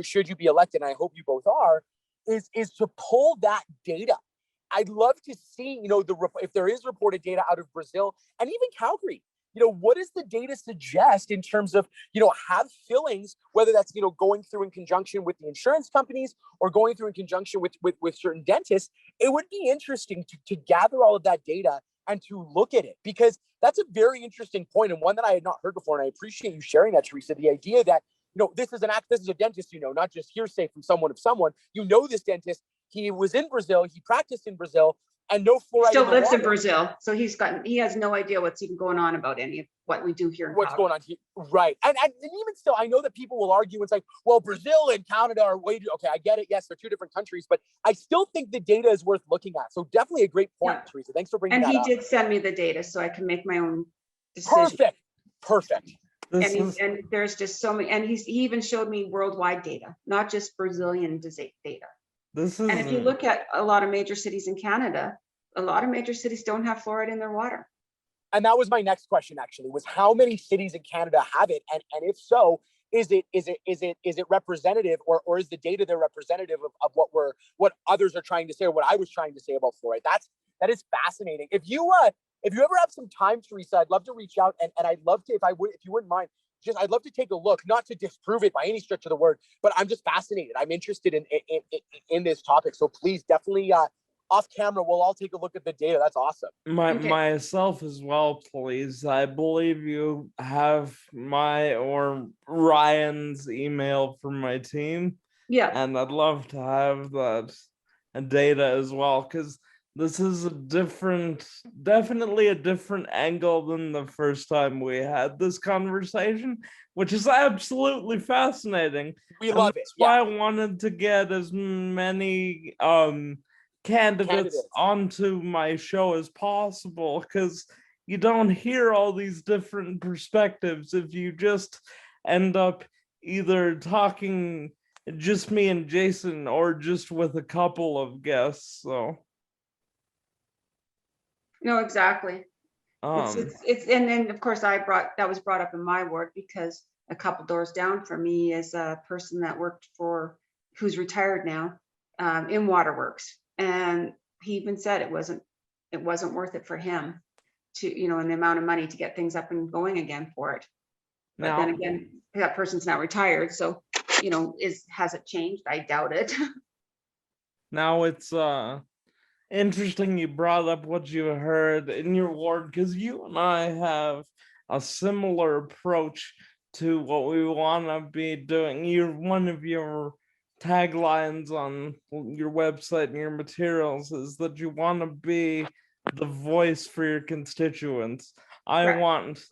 should you be elected, and I hope you both are, is to pull that data. I'd love to see, if there is reported data out of Brazil and even Calgary, what does the data suggest in terms of, have fillings, whether that's, going through in conjunction with the insurance companies or going through in conjunction with certain dentists. It would be interesting to gather all of that data and to look at it, because that's a very interesting point and one that I had not heard before. And I appreciate you sharing that, Teresa, the idea that, this is a dentist, not just hearsay from someone of someone, this dentist, he was in Brazil, he practiced in Brazil, and no fluoride. Still lives in Brazil, so he has no idea what's even going on about any of what we do here. What's going on here, right? And even still, I know that people will argue and say, well, Brazil and Canada are way too. Okay, I get it. Yes, they're two different countries, but I still think the data is worth looking at. So definitely a great point, yeah. Teresa. Thanks for bringing that up. And he did send me the data, so I can make my own decision. Perfect. This is And there's just so many, and he even showed me worldwide data, not just Brazilian data. this And if you is look at a lot of major cities in Canada, a lot of major cities don't have fluoride in their water. And that was my next question, actually, was how many cities in Canada have it? And if so, is it representative, or is the data there representative of what others are trying to say, or what I was trying to say about fluoride? That is fascinating. If you ever have some time, Teresa, I'd love to reach out, and I'd love to, if you wouldn't mind, I'd love to take a look, not to disprove it by any stretch of the word, but I'm just fascinated. I'm interested in this topic. So please, definitely, off camera, we'll all take a look at the data. That's awesome. Okay. myself as well, please. I believe you have my or Ryan's email from my team, Yeah, and I'd love to have that data as well, because this is definitely a different angle than the first time we had this conversation, which is absolutely fascinating. We And love it. that's why Yeah. I wanted to get as many candidates onto my show as possible, because you don't hear all these different perspectives if you just end up either talking just me and Jason or just with a couple of guests. So no, exactly. It's and then of course that was brought up in my ward, because a couple doors down from me is a person that worked who's retired now, in waterworks, and he even said it wasn't worth it for him to, and the amount of money to get things up and going again for it. But then now again, that person's now retired, so has it changed? I doubt it. now it's interesting you brought up what you heard in your ward, because you and I have a similar approach to what we want to be doing. One of your taglines on your website and your materials is that you want to be the voice for your constituents. I Right. want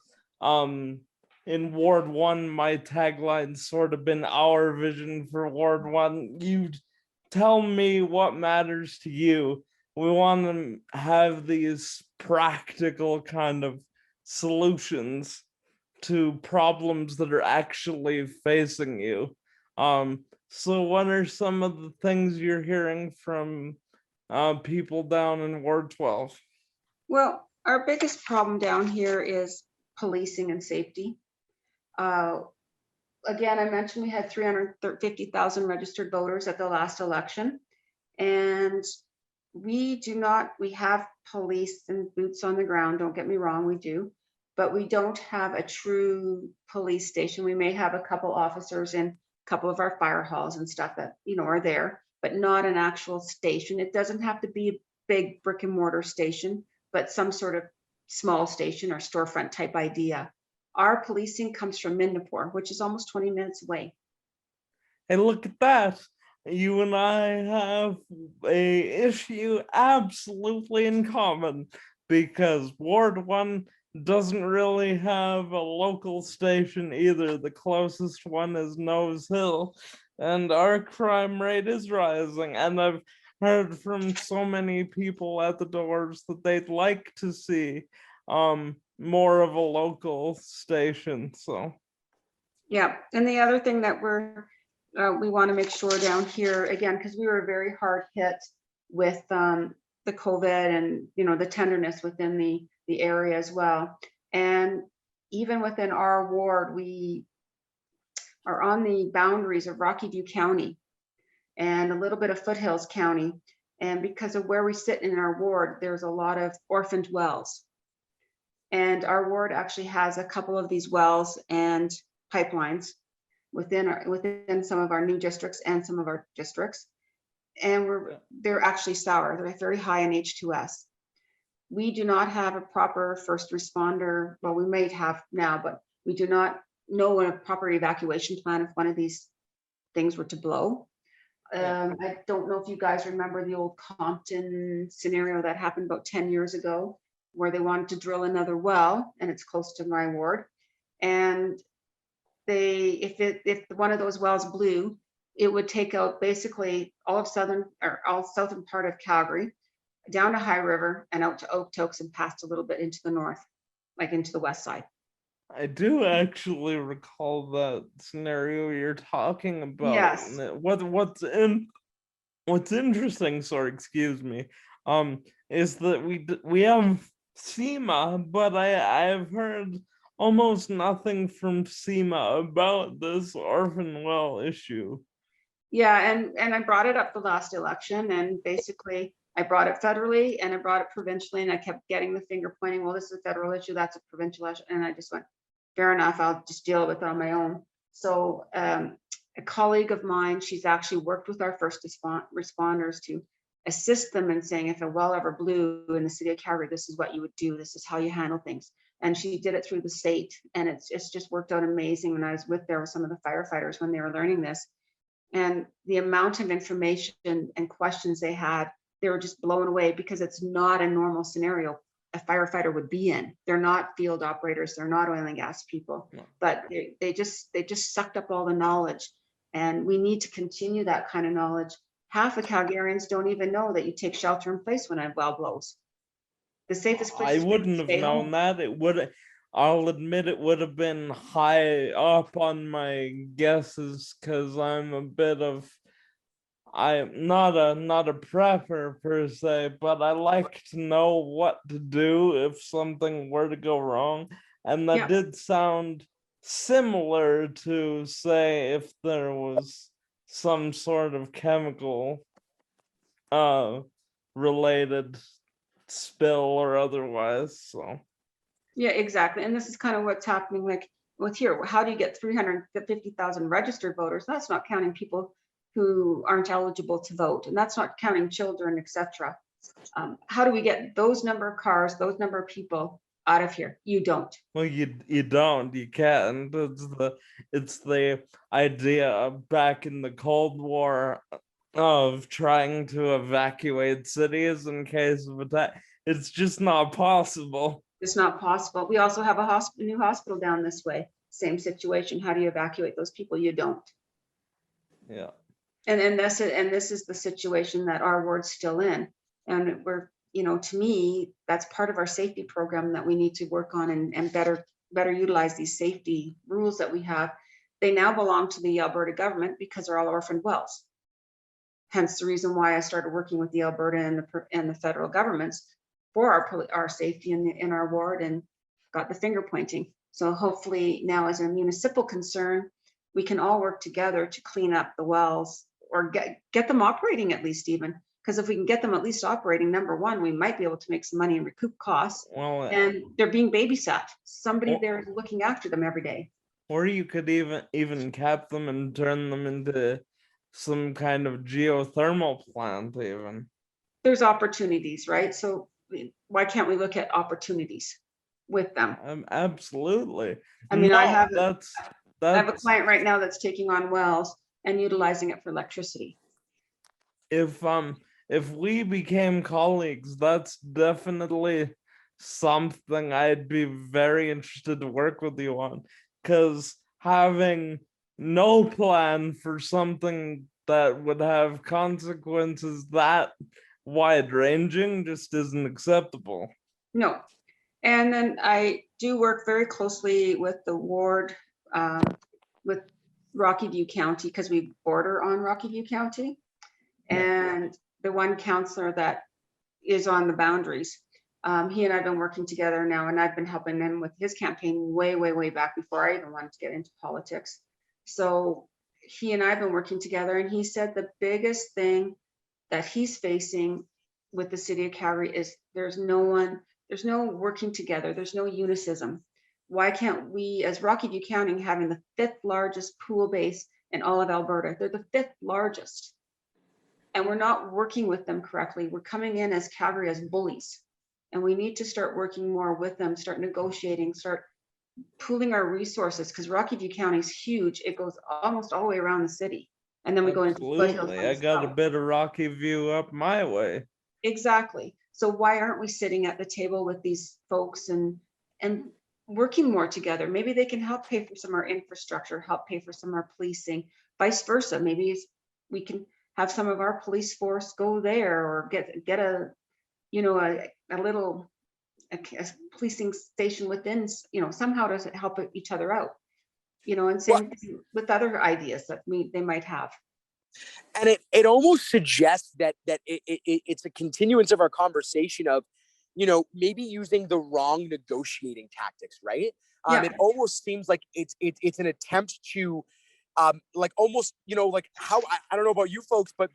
in Ward 1, my tagline's sort of been our vision for Ward 1. You tell me what matters to you. We want to have these practical kind of solutions to problems that are actually facing you. So what are some of the things you're hearing from people down in Ward 12? Well, our biggest problem down here is policing and safety. Again, I mentioned we had 350,000 registered voters at the last election, and we have police and boots on the ground, don't get me wrong, we do, but we don't have a true police station. We may have a couple officers in a couple of our fire halls and stuff that, are there, but not an actual station. It doesn't have to be a big brick and mortar station, but some sort of small station or storefront type idea. Our policing comes from Mindapore, which is almost 20 minutes away. Hey, look at that. You and I have a issue absolutely in common, because Ward 1 doesn't really have a local station either. The closest one is Nose Hill, and our crime rate is rising. And I've heard from so many people at the doors that they'd like to see more of a local station. So Yeah, and the other thing that we want to make sure down here, again, because we were very hard hit with the COVID and the tenderness within the area as well. And even within our ward, we are on the boundaries of Rocky View County and a little bit of Foothills County. And because of where we sit in our ward, there's a lot of orphaned wells. And our ward actually has a couple of these wells and pipelines within some of our new districts and some of our districts. And they're actually sour. They're very high in H2S. We do not have a proper first responder. Well, we may have now, but we do not know a proper evacuation plan if one of these things were to blow. I don't know if you guys remember the old Compton scenario that happened about 10 years ago, where they wanted to drill another well, and it's close to my ward. And if one of those wells blew, it would take out basically all southern part of Calgary, down to High River and out to Okotoks and past a little bit into the north, like into the west side. I do actually recall that scenario you're talking about. Yes. What's interesting, sorry, excuse me, is that we have SEMA, but I've heard almost nothing from SEMA about this orphan well issue. Yeah, and I brought it up the last election, and basically I brought it federally and I brought it provincially, and I kept getting the finger pointing, well, this is a federal issue, that's a provincial issue, and I just went, fair enough, I'll just deal with it on my own. So a colleague of mine, she's actually worked with our first responders to assist them in saying, if a well ever blew in the city of Calgary, this is what you would do, this is how you handle things. And she did it through the state, and it's just worked out amazing. When I was there with some of the firefighters when they were learning this, and the amount of information and questions they had, they were just blown away, because it's not a normal scenario a firefighter would be in. They're not field operators, they're not oil and gas people, but they just sucked up all the knowledge, and we need to continue that kind of knowledge. Half of Calgarians don't even know that you take shelter in place when a well blows. The safest place I is to wouldn't have stay known home. that. I'll admit it would have been high up on my guesses, because I'm not a prepper per se, but I like to know what to do if something were to go wrong. And that Yeah. did sound similar to, say, if there was some sort of chemical related spill or otherwise. So Yeah, exactly. And this is kind of what's happening, like with here. How do you get 350,000 registered voters? That's not counting people who aren't eligible to vote, and that's not counting children, etc. How do we get those number of cars, those number of people out of here? You don't. well, you can't. It's the idea back in the Cold War of trying to evacuate cities in case of attack. It's just not possible. It's not possible. We also have a new hospital down this way. Same situation. How do you evacuate those people? You don't. Yeah. And this is the situation that our ward's still in. And we're, to me, that's part of our safety program that we need to work on, and better utilize these safety rules that we have. They now belong to the Alberta government because they're all orphaned wells. Hence the reason why I started working with the Alberta and the federal governments for our safety in our ward, and got the finger pointing. So hopefully now, as a municipal concern, we can all work together to clean up the wells, or get them operating at least, even. Because if we can get them at least operating, number one, we might be able to make some money and recoup costs. Well, And they're being babysat. Somebody there is looking after them every day. or you could even cap them and turn them into some kind of geothermal plant even. There's opportunities, right? So why can't we look at opportunities with them? Absolutely. I mean, No, I have a that's client right now that's taking on wells and utilizing it for electricity. if we became colleagues, that's definitely something I'd be very interested to work with you on, because having no plan for something that would have consequences that wide ranging just isn't acceptable. No. And then I do work very closely with the ward, with Rocky View County, because we border on Rocky View County. And the one counselor that is on the boundaries, he and I have been working together now, and I've been helping him with his campaign way back before I even wanted to get into politics. So he and I have been working together, and he said the biggest thing that he's facing with the city of Calgary is there's no working together, there's no unicism. Why can't we, as Rocky View County, having the 5th largest pool base in all of Alberta, they're the 5th largest, and we're not working with them correctly. We're coming in as Calgary as bullies, and we need to start working more with them, start negotiating, start pooling our resources, because Rocky View County is huge. It goes almost all the way around the city, and then we go into foothills. Absolutely. I got a bit of Rocky View up my way. Exactly. So why aren't we sitting at the table with these folks and working more together? Maybe they can help pay for some of our infrastructure, help pay for some of our policing, vice versa. Maybe we can have some of our police force go there, or get a little a policing station within, somehow to help each other out, and same thing with other ideas that they might have. And it almost suggests that it's a continuance of our conversation of, maybe using the wrong negotiating tactics, right? Yeah. It almost seems like it's an attempt to, like almost, like how, I don't know about you folks, but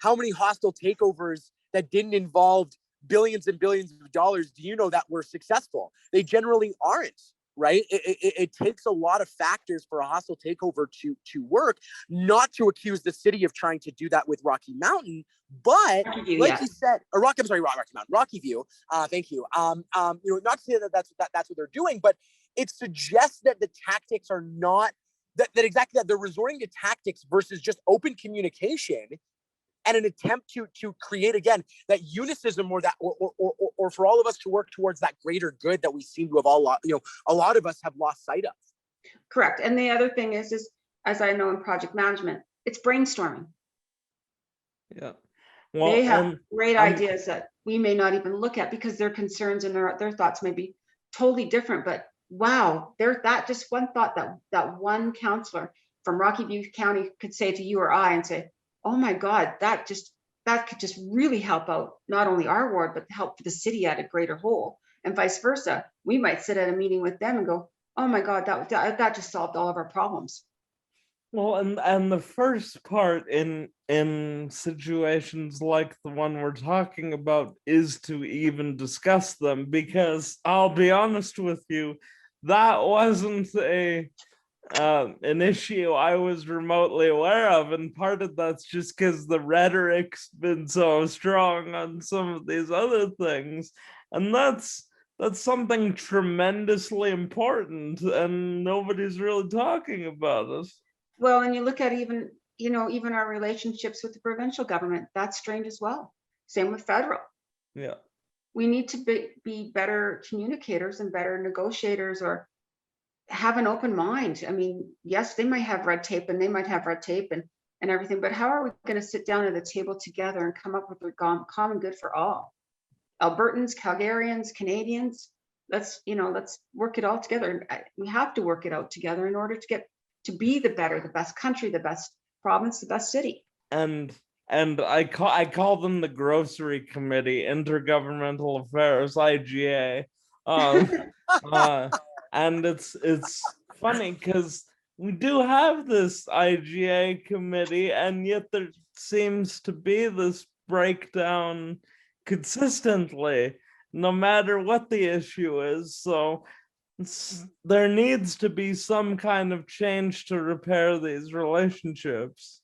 how many hostile takeovers that didn't involve billions and billions of dollars do you know that were successful? They generally aren't, right? It takes a lot of factors for a hostile takeover to work. Not to accuse the city of trying to do that with Rocky Mountain, but like you said, or Rocky Mountain, Rocky View. Thank you. Not to say that that's what they're doing, but it suggests that the tactics are not that exactly that they're resorting to tactics versus just open communication and an attempt to create again that unicism or for all of us to work towards that greater good that we seem to have a lot of us have lost sight of. Correct. And the other thing is as I know in project management, it's brainstorming. Yeah. Well, they have great ideas that we may not even look at because their concerns and their thoughts may be totally different. But wow, that just one thought that one counselor from Rocky View County could say to you or I and say, oh my God, that could just really help out not only our ward, but help the city at a greater whole, and vice versa. We might sit at a meeting with them and go, oh my God, that just solved all of our problems. Well, and the first part in situations like the one we're talking about is to even discuss them, because I'll be honest with you, that wasn't an issue I was remotely aware of, and part of that's just because the rhetoric's been so strong on some of these other things, and that's something tremendously important, and nobody's really talking about it. Well, and you look at even our relationships with the provincial government, that's strained as well. Same with federal. Yeah. We need to be better communicators and better negotiators, or have an open mind. I mean, yes, they might have red tape and everything, but how are we going to sit down at a table together and come up with a common good for all? Albertans, Calgarians, Canadians, let's work it all together. We have to work it out together in order to be the best country, the best province, the best city. And I call them the Grocery Committee, Intergovernmental Affairs, IGA. And it's funny because we do have this IGA committee, and yet there seems to be this breakdown consistently, no matter what the issue is. So there needs to be some kind of change to repair these relationships.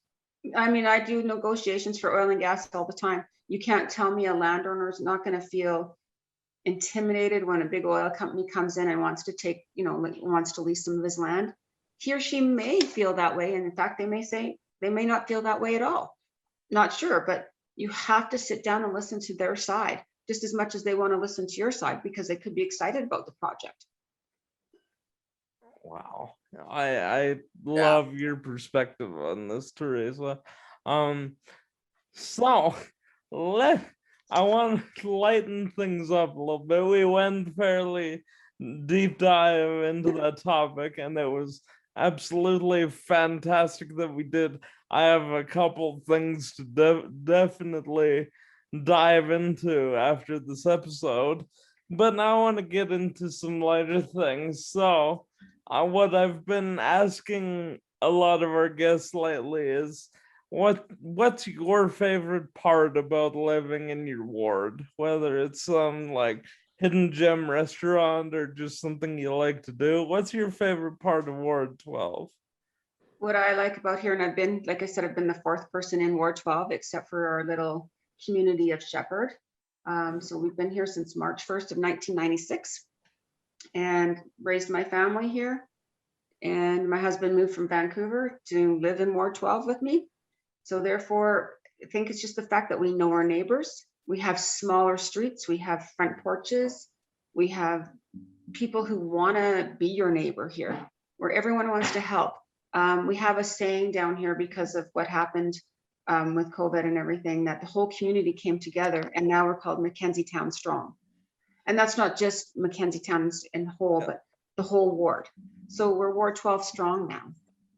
I mean, I do negotiations for oil and gas all the time. You can't tell me a landowner is not going to feel intimidated when a big oil company comes in and wants to lease some of his land. He or she may feel that way, and in fact, they may say they may not feel that way at all. Not sure, but you have to sit down and listen to their side just as much as they want to listen to your side, because they could be excited about the project. Wow, I love your perspective on this, Teresa. So I want to lighten things up a little bit. We went fairly deep dive into that topic, and it was absolutely fantastic that we did. I have a couple things to definitely dive into after this episode, but now I want to get into some lighter things. So what I've been asking a lot of our guests lately is, what's your favorite part about living in your ward? Whether it's some like hidden gem restaurant or just something you like to do. What's your favorite part of Ward 12? What I like about here, and I've been, like I said, I've been the fourth person in Ward 12, except for our little community of Shepherd. So we've been here since March 1st of 1996 and raised my family here. And my husband moved from Vancouver to live in Ward 12 with me. So therefore, I think it's just the fact that we know our neighbors. We have smaller streets, we have front porches, we have people who want to be your neighbor here, where everyone wants to help. We have a saying down here because of what happened with COVID and everything, that the whole community came together, and now we're called Mackenzie Town Strong. And that's not just Mackenzie Town in whole, Yeah. but the whole ward. So we're Ward 12 strong now.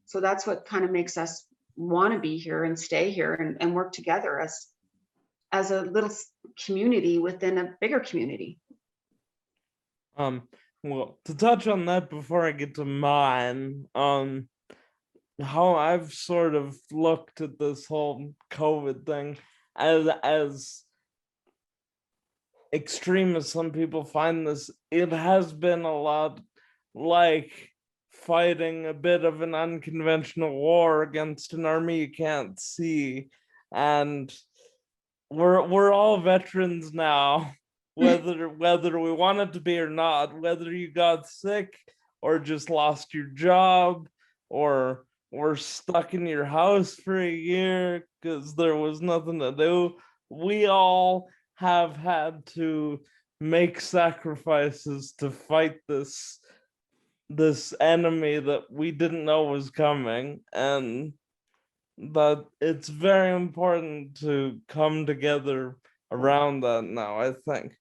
So that's what kind of makes us want to be here and stay here and work together as a little community within a bigger community. Well, to touch on that before I get to mine, how I've sort of looked at this whole COVID thing as extreme as some people find this, it has been a lot like fighting a bit of an unconventional war against an army you can't see. And we're all veterans now, whether we want it to be or not, whether you got sick or just lost your job or were stuck in your house for a year because there was nothing to do. We all have had to make sacrifices to fight this enemy that we didn't know was coming, and that it's very important to come together around that now, I think.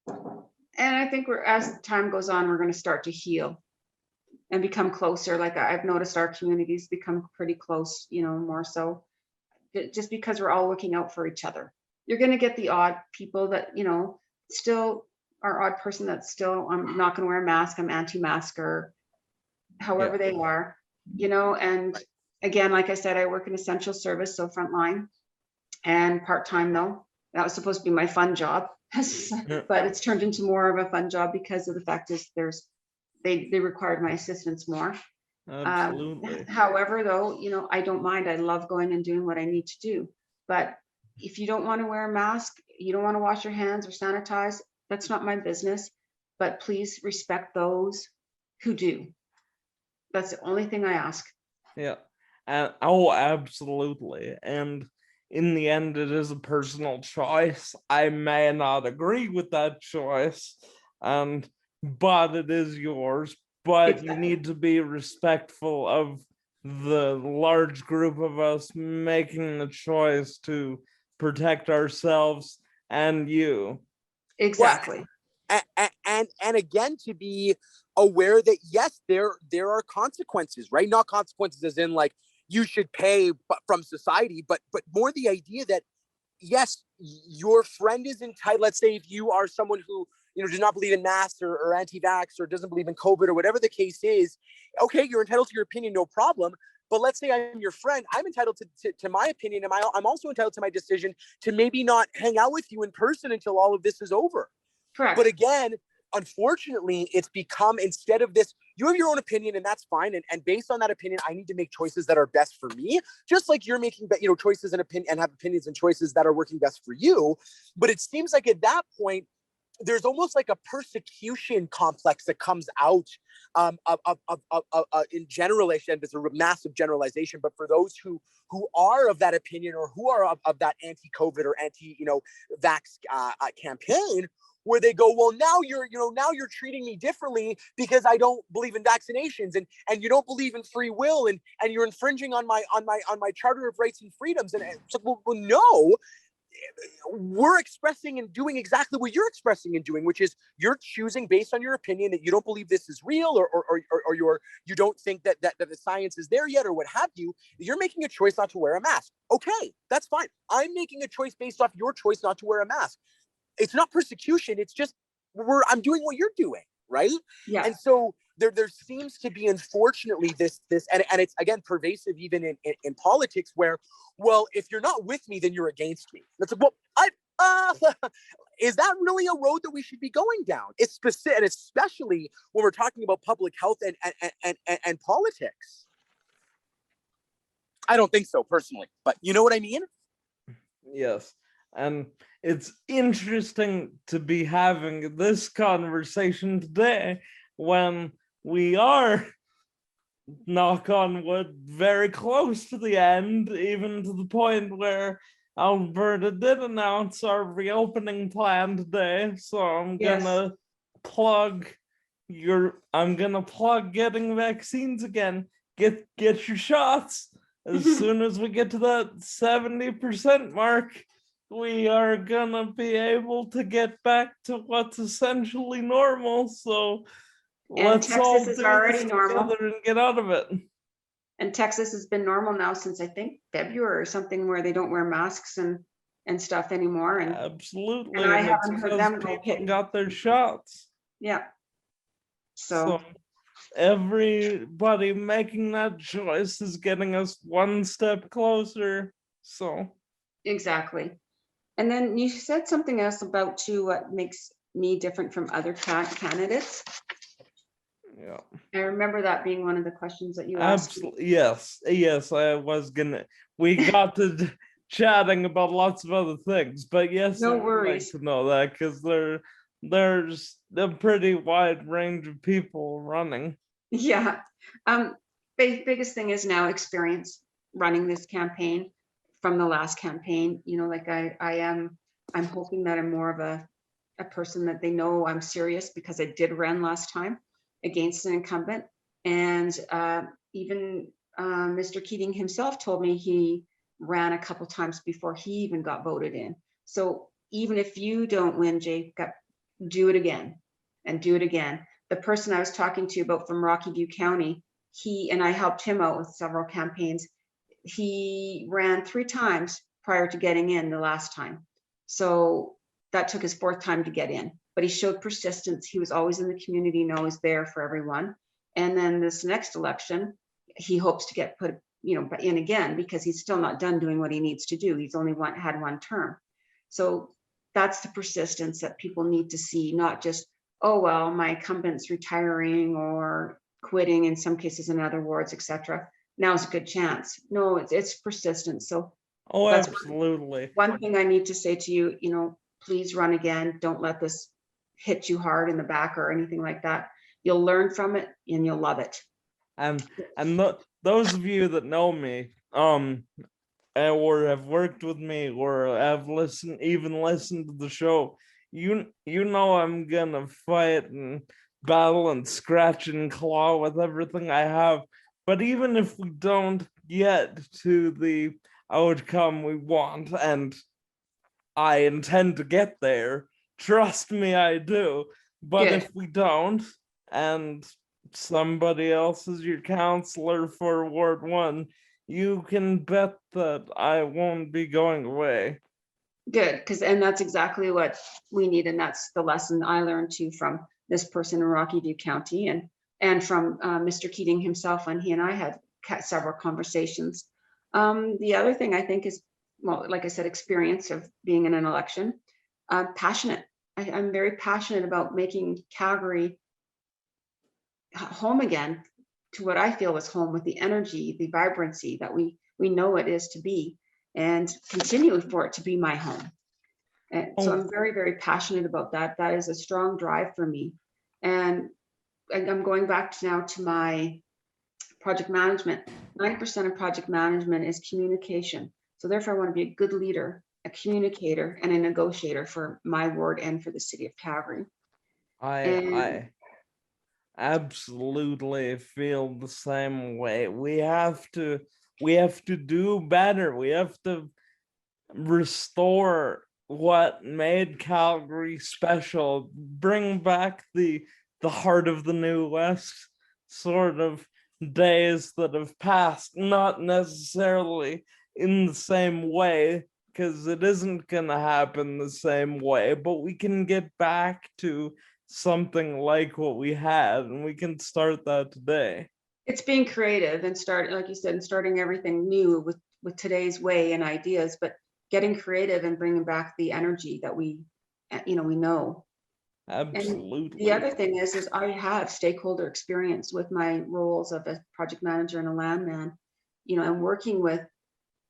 And I think as time goes on, we're going to start to heal and become closer. Like I've noticed our communities become pretty close, more so just because we're all looking out for each other. You're going to get the odd people that, still are odd person that's still, I'm not going to wear a mask, I'm anti-masker, however they are, and again, like I said, I work in essential service, so frontline and part-time though. That was supposed to be my fun job, but it's turned into more of a fun job because of the fact is they required my assistance more. Absolutely. However, though, I don't mind. I love going and doing what I need to do. But if you don't want to wear a mask, you don't want to wash your hands or sanitize, that's not my business. But please respect those who do. That's the only thing I ask. Yeah. And oh, absolutely. And in the end, it is a personal choice. I may not agree with that choice, but it is yours. But you need to be respectful of the large group of us making the choice to protect ourselves and you. Exactly. Well, and again, to be aware that yes, there are consequences, right? Not consequences as in like you should pay from society, but more the idea that yes, your friend is entitled. Let's say if you are someone who does not believe in masks or anti-vax or doesn't believe in COVID or whatever the case is, okay, you're entitled to your opinion, no problem. But let's say I'm your friend, I'm entitled to my opinion, and I'm also entitled to my decision to maybe not hang out with you in person until all of this is over. Correct. But again, unfortunately, it's become, instead of this, you have your own opinion and that's fine. And based on that opinion, I need to make choices that are best for me, just like you're making choices and have opinions and choices that are working best for you. But it seems like at that point, there's almost like a persecution complex that comes out in generalization. It's a massive generalization, but for those who are of that opinion or who are of that anti-COVID or anti-vax campaign, where they go, well, now you're treating me differently because I don't believe in vaccinations and you don't believe in free will and you're infringing on my charter of rights and freedoms. And it's like, well, no. We're expressing and doing exactly what you're expressing and doing, which is you're choosing based on your opinion that you don't believe this is real or you don't think that the science is there yet or what have you. You're making a choice not to wear a mask. Okay, that's fine. I'm making a choice based off your choice not to wear a mask. It's not persecution. It's just I'm doing what you're doing, right? Yeah. And so there seems to be, unfortunately, this and it's again pervasive even in politics where, well, if you're not with me, then you're against me. That's like, well, is that really a road that we should be going down? It's specific, and especially when we're talking about public health and politics. I don't think so personally, but you know what I mean? Yes. And it's interesting to be having this conversation today when we are, knock on wood, very close to the end, even to the point where Alberta did announce our reopening plan today. So I'm gonna plug getting vaccines again. Get your shots as soon as we get to that 70% mark. we are gonna be able to get back to what's essentially normal. So And let's all Texas is do this already normal. together and get out of it. And Texas has been normal now since I think February or something, where they don't wear masks and stuff anymore. And Absolutely, I and it's haven't heard because them go people hit. got their shots. Yeah. So So everybody making that choice is getting us one step closer. So exactly. And then you said something else about too, what makes me different from other candidates. yeah, I remember that being one of the questions that you asked me. absolutely, yes. I was gonna. We got to chatting about lots of other things, but yes, No I would like worries. to know that because there's a pretty wide range of people running. Yeah. Biggest thing is now experience running this campaign from the last campaign. You know, like I'm hoping that I'm more of a person that they know I'm serious, because I did run last time against an incumbent. And even Mr. Keating himself told me he ran a couple times before he even got voted in. So even if you don't win, Jake, do it again and do it again. The person I was talking to about from Rocky View County, he and I helped him out with several campaigns. He ran 3 times prior to getting in the last time. So that took his 4th time to get in, but he showed persistence. He was always in the community and always there for everyone. And then this next election, he hopes to get put, in again, because he's still not done doing what he needs to do. He's only had 1 term. So that's the persistence that people need to see, not just, oh, well, my incumbent's retiring or quitting in some cases in other wards, etc. Now's a good chance. No, it's persistence. So Oh, that's absolutely. one thing I need to say to you, please run again. Don't let this hit you hard in the back or anything like that. You'll learn from it and you'll love it. And those of you that know me, or have worked with me, or have even listened to the show, you know I'm gonna fight and battle and scratch and claw with everything I have. But even if we don't get to the outcome we want, and I intend to get there, trust me, I do. But Good. if we don't, and somebody else is your counselor for Ward 1, you can bet that I won't be going away. Good, and that's exactly what we need, and that's the lesson I learned too from this person in Rocky View County, and from Mr. Keating himself when he and I had several conversations. The other thing I think is, well, like I said, experience of being in an election. Passionate. I'm very passionate about making Calgary home again, to what I feel was home, with the energy, the vibrancy that we know it is to be, and continue for it to be my home. And so I'm very, very passionate about that. That is a strong drive for me. And I'm going back now to my project management. 90% of project management is communication. So therefore I want to be a good leader, a communicator, and a negotiator for my ward and for the city of Calgary. I absolutely feel the same way. We have to do better. We have to restore what made Calgary special, bring back the heart of the New West sort of days that have passed, not necessarily in the same way, because it isn't gonna happen the same way, but we can get back to something like what we had, and we can start that today. It's being creative and like you said, and starting everything new with today's way and ideas, but getting creative and bringing back the energy that we know. Absolutely. And the other thing is I have stakeholder experience with my roles of a project manager and a landman, and working with,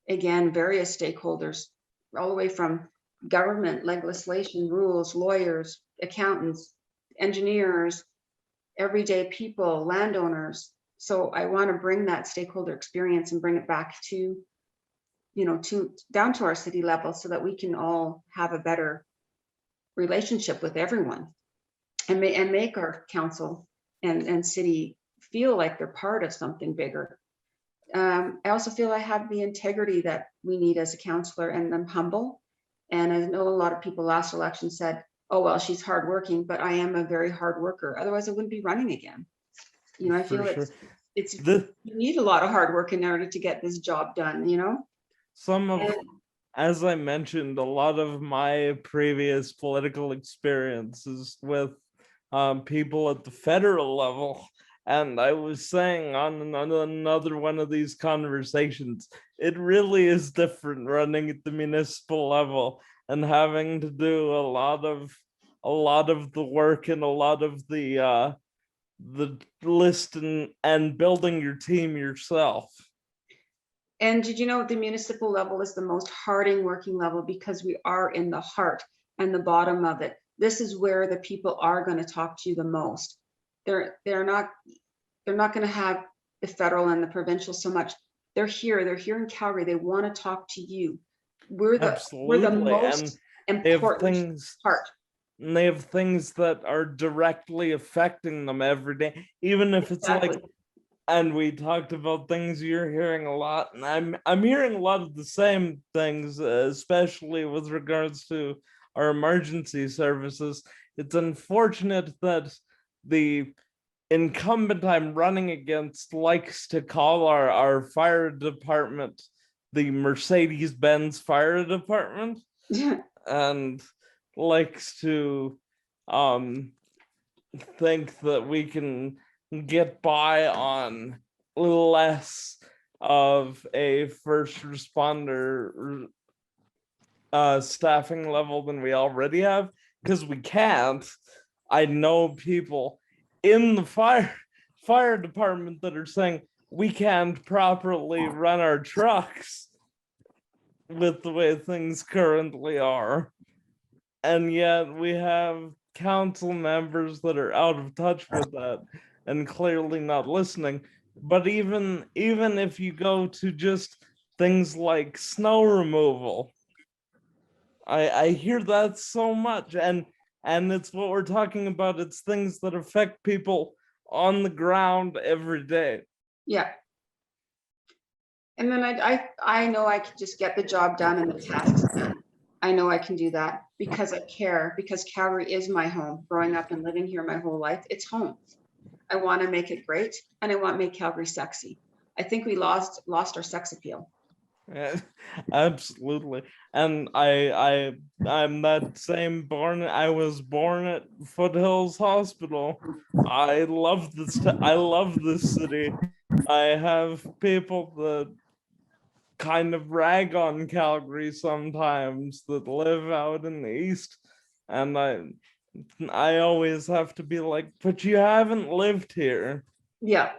again, various stakeholders, all the way from government, legislation, rules, lawyers, accountants, engineers, everyday people, landowners. So I want to bring that stakeholder experience and bring it back to down to our city level, so that we can all have a better relationship with everyone, and make our council and city feel like they're part of something bigger. I also feel I have the integrity that we need as a councillor, and I'm humble, And I know a lot of people last election said, oh, well, she's hardworking, but I am a very hard worker. Otherwise I wouldn't be running again. You know, I feel For sure. it's The you need a lot of hard work in order to get this job done, you know? some of And as I mentioned, a lot of my previous political experiences with people at the federal level, and I was saying on another one of these conversations, it really is different running at the municipal level and having to do a lot of the work and a lot of the list and building your team yourself. And did you know the municipal level is the most harding working level because we are in the heart and the bottom of it. This is where the people are going to talk to you the most. They're not going to have the federal and the provincial so much. They're here in Calgary. They want to talk to you. We're the Absolutely. most And they have important part. And they have things that are directly affecting them every day, even if it's like, Exactly. and we talked about things you're hearing a lot, and I'm hearing a lot of the same things, especially with regards to our emergency services. It's unfortunate that the incumbent I'm running against likes to call our fire department the Mercedes-Benz fire department, and likes to think that we can get by on less of a first responder staffing level than we already have, because we can't. I know people in the fire department that are saying we can't properly run our trucks with the way things currently are, and yet we have council members that are out of touch with that and clearly not listening. But even if you go to just things like snow removal, I hear that so much, and it's what we're talking about. It's things that affect people on the ground every day. Yeah. And then I know I can just get the job done and the tasks done. I know I can do that because I care, because Calgary is my home. Growing up and living here my whole life, it's home. I want to make it great, and I want to make Calgary sexy. I think we lost our sex appeal. Yeah, absolutely. And I'm that same born. I was born at Foothills Hospital. I love this city. I have people that kind of rag on Calgary sometimes that live out in the east, and I always have to be like, but you haven't lived here. Yeah.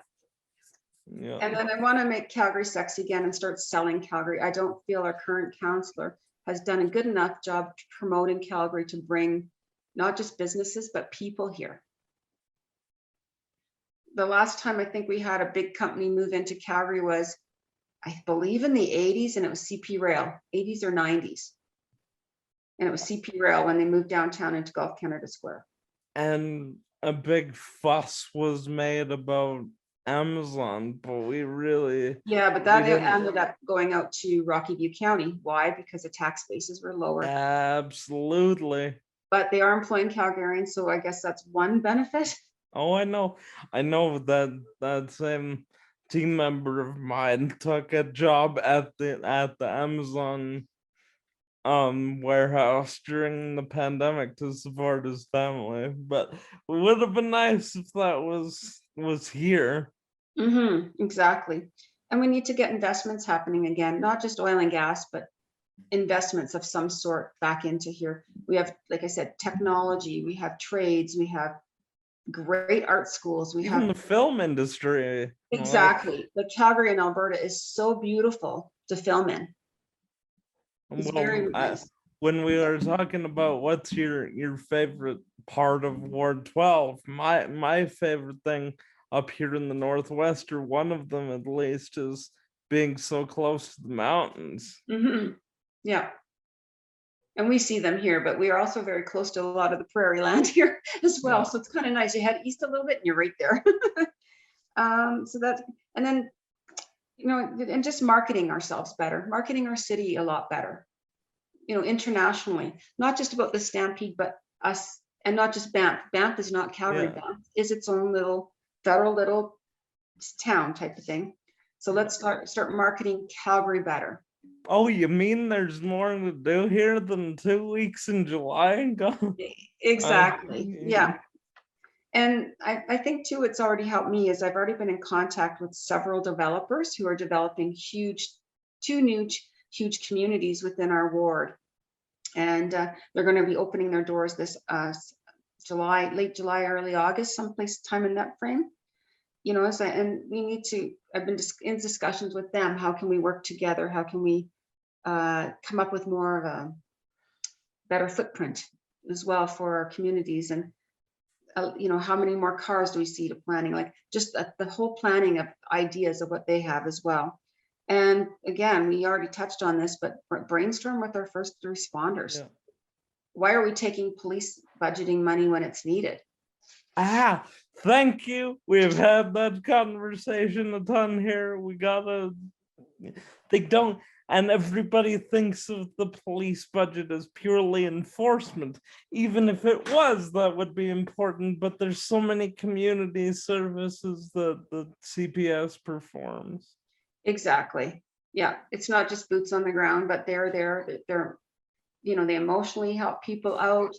Yeah. And then I want to make Calgary sexy again and start selling Calgary. I don't feel our current councillor has done a good enough job promoting Calgary to bring not just businesses, but people here. The last time I think we had a big company move into Calgary was, I believe, in the 80s, and it was CP Rail, 80s or 90s. And it was CP Rail when they moved downtown into Golf Canada Square. And a big fuss was made about Amazon, but we really, yeah, but that ended up going out to Rocky View County. Why? Because the tax bases were lower. Absolutely. But they are employing Calgarians, so I guess that's one benefit. Oh, I know that same team member of mine took a job at the Amazon warehouse during the pandemic to support his family, but it would have been nice if that was here. Exactly. And we need to get investments happening again, not just oil and gas, but investments of some sort back into here. We have, like I said, technology, we have trades, we have great art schools, we Even have the film industry. exactly. The Calgary in Alberta is so beautiful to film in. It's very nice. When we were talking about what's your favorite part of Ward 12, my favorite thing up here in the Northwest, or one of them at least, is being so close to the mountains. Yeah. And we see them here, but we are also very close to a lot of the prairie land here as well. Yeah. So it's kind of nice. You head east a little bit and you're right there. So that's, and then, you know, and just marketing ourselves better, marketing our city a lot better. internationally, not just about the Stampede, but us, and not just Banff. Banff is not Calgary. Yeah. Banff is its own little federal little town type of thing. So let's start marketing Calgary better. Oh, you mean there's more to do here than 2 weeks in July? Exactly. Yeah. And I think too, it's already helped me, as I've already been in contact with several developers who are developing two new huge communities within our ward. And they're going to be opening their doors this late July, early August, someplace time in that frame. And we need to, I've been in discussions with them. How can we work together? How can we come up with more of a better footprint as well for our communities? And how many more cars do we see to planning? Like just the whole planning of ideas of what they have as well. And again, we already touched on this, but brainstorm with our first responders. Yeah. Why are we taking police budgeting money when it's needed? Thank you. We've had that conversation a ton here. They don't, and everybody thinks of the police budget as purely enforcement. Even if it was, that would be important, but there's so many community services that the CPS performs. Exactly. Yeah, it's not just boots on the ground, but they're there. They emotionally help people out.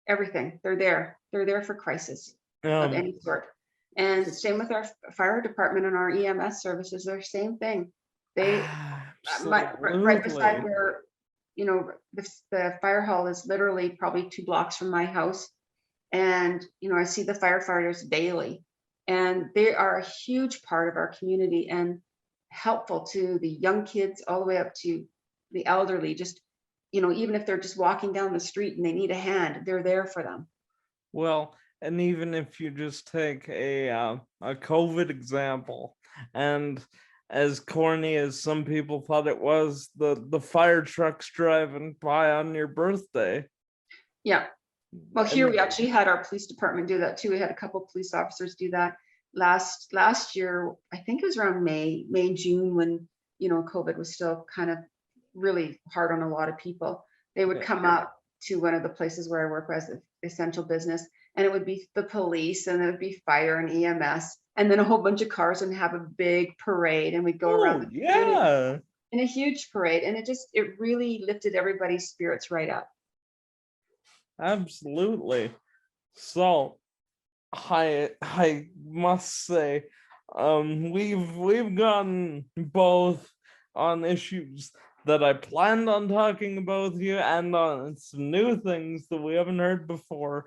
Everything. They're there for crisis of any sort. And same with our fire department and our EMS services. They're the same thing. They right beside where the fire hall is literally probably 2 blocks from my house, and I see the firefighters daily, and they are a huge part of our community and helpful to the young kids all the way up to the elderly. Just even if they're just walking down the street and they need a hand, they're there for them. Well, and even if you just take a COVID example, and as corny as some people thought it was, the fire trucks driving by on your birthday. Yeah. Well, here we actually had our police department do that too. We had a couple of police officers do that last year. I think it was around May, June, when COVID was still kind of really hard on a lot of people. They would come up to one of the places where I work as an essential business, and it would be the police, and it would be fire and EMS, and then a whole bunch of cars, and have a big parade, and we'd go around in a huge parade, and it really lifted everybody's spirits right up. Absolutely. So I must say, we've gotten both on issues that I planned on talking about with you, and on some new things that we haven't heard before.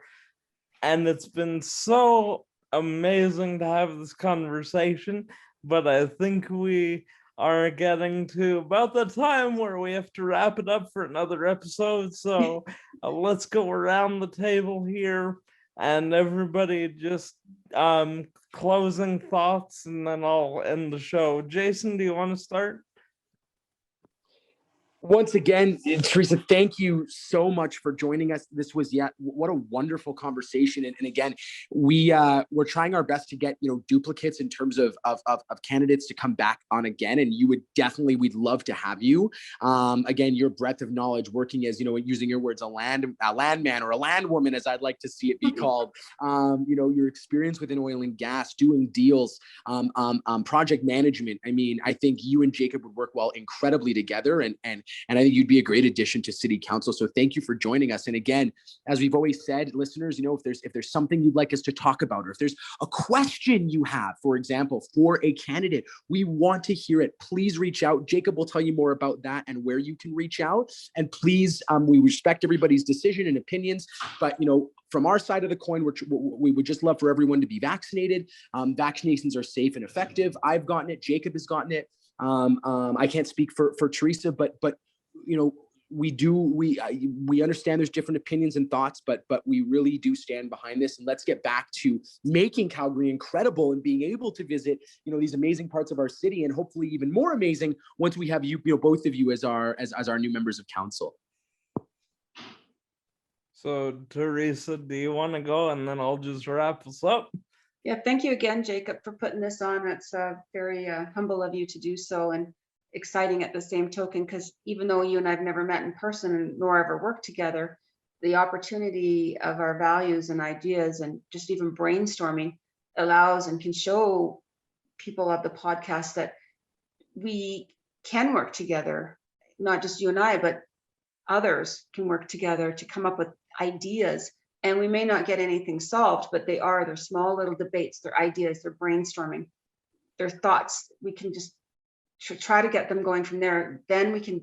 And it's been so amazing to have this conversation, but I think we are getting to about the time where we have to wrap it up for another episode. So let's go around the table here, and everybody just closing thoughts, and then I'll end the show. Jason, do you want to start? Once again, Teresa, thank you so much for joining us. This was what a wonderful conversation. And again, we're trying our best to get duplicates in terms of candidates to come back on again. And we'd love to have you. Again, your breadth of knowledge, working as using your words, a landman or a landwoman, as I'd like to see it be called. Your experience within oil and gas, doing deals, project management. I mean, I think you and Jacob would work well incredibly together, and I think you'd be a great addition to City Council. So thank you for joining us. And again, as we've always said, listeners, if there's something you'd like us to talk about, or if there's a question you have, for example, for a candidate, we want to hear it. Please reach out. Jacob will tell you more about that and where you can reach out. And please, we respect everybody's decision and opinions, but from our side of the coin, we would just love for everyone to be vaccinated. Vaccinations are safe and effective. I've gotten it. Jacob has gotten it. I can't speak for Teresa, but we understand there's different opinions and thoughts, but we really do stand behind this. And let's get back to making Calgary incredible and being able to visit these amazing parts of our city, and hopefully even more amazing once we have you both of you as our new members of council. So Teresa, do you want to go, and then I'll just wrap us up? Yeah, thank you again, Jacob, for putting this on. It's very humble of you to do so, and exciting at the same token, because even though you and I've never met in person nor ever worked together, the opportunity of our values and ideas and just even brainstorming allows and can show people of the podcast that we can work together, not just you and I, but others can work together to come up with ideas. And we may not get anything solved, but they're small little debates, they're ideas, they're brainstorming, they're thoughts. We can just try to get them going from there. Then we can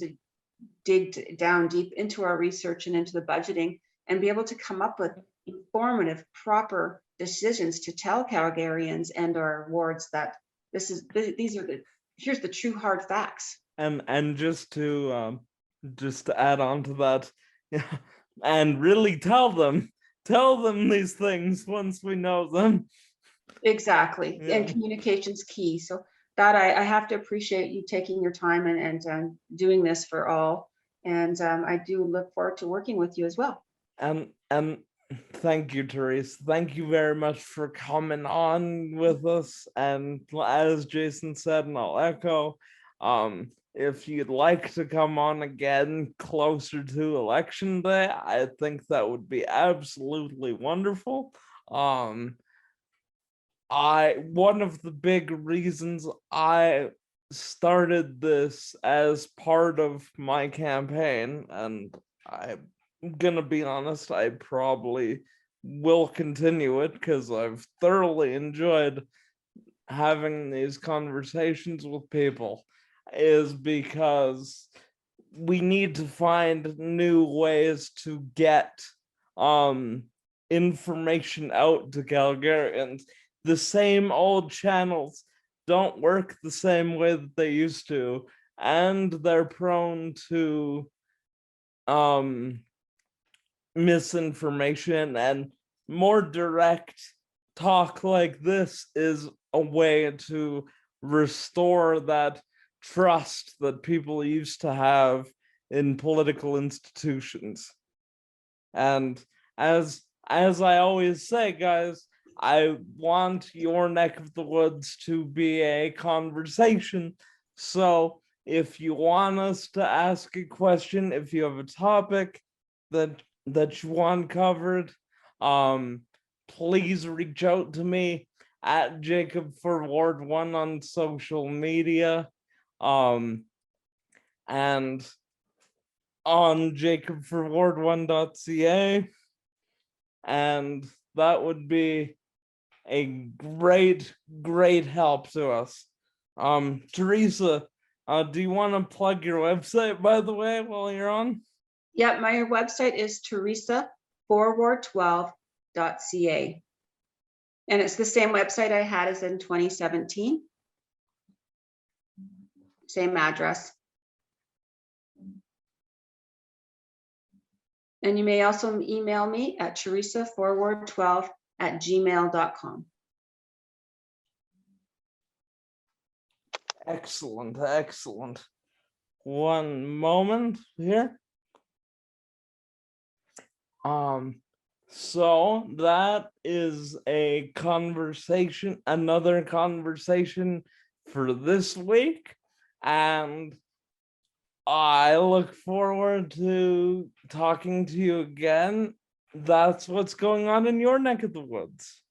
dig down deep into our research and into the budgeting and be able to come up with informative, proper decisions to tell Calgarians and our wards that here's the true hard facts. And just to add on to that, yeah, and really tell them these things once we know them. Exactly. Yeah. And communication's key. So that I have to appreciate you taking your time and doing this for all. And I do look forward to working with you as well. And thank you, Teresa. Thank you very much for coming on with us. And as Jason said, and I'll echo, if you'd like to come on again closer to election day, I think that would be absolutely wonderful. One of the big reasons I started this as part of my campaign, and I'm gonna be honest, I probably will continue it because I've thoroughly enjoyed having these conversations with people, is because we need to find new ways to get information out to Calgarians. The same old channels don't work the same way that they used to, and they're prone to misinformation, and more direct talk like this is a way to restore that trust that people used to have in political institutions. And as I always say, guys, I want your neck of the woods to be a conversation. So if you want us to ask a question, if you have a topic that you want covered, please reach out to me at Jacob for Ward 1 on social media, and on jacobforward1.ca, and that would be a great help to us. Teresa, do you want to plug your website, by the way, while you're on? Yeah, my website is teresaforward12.ca. And it's the same website I had as in 2017. Same address. And you may also email me at teresaforward12@gmail.com. Excellent. One moment here. So that is a conversation, another conversation for this week, and I look forward to talking to you again. That's what's going on in your neck of the woods.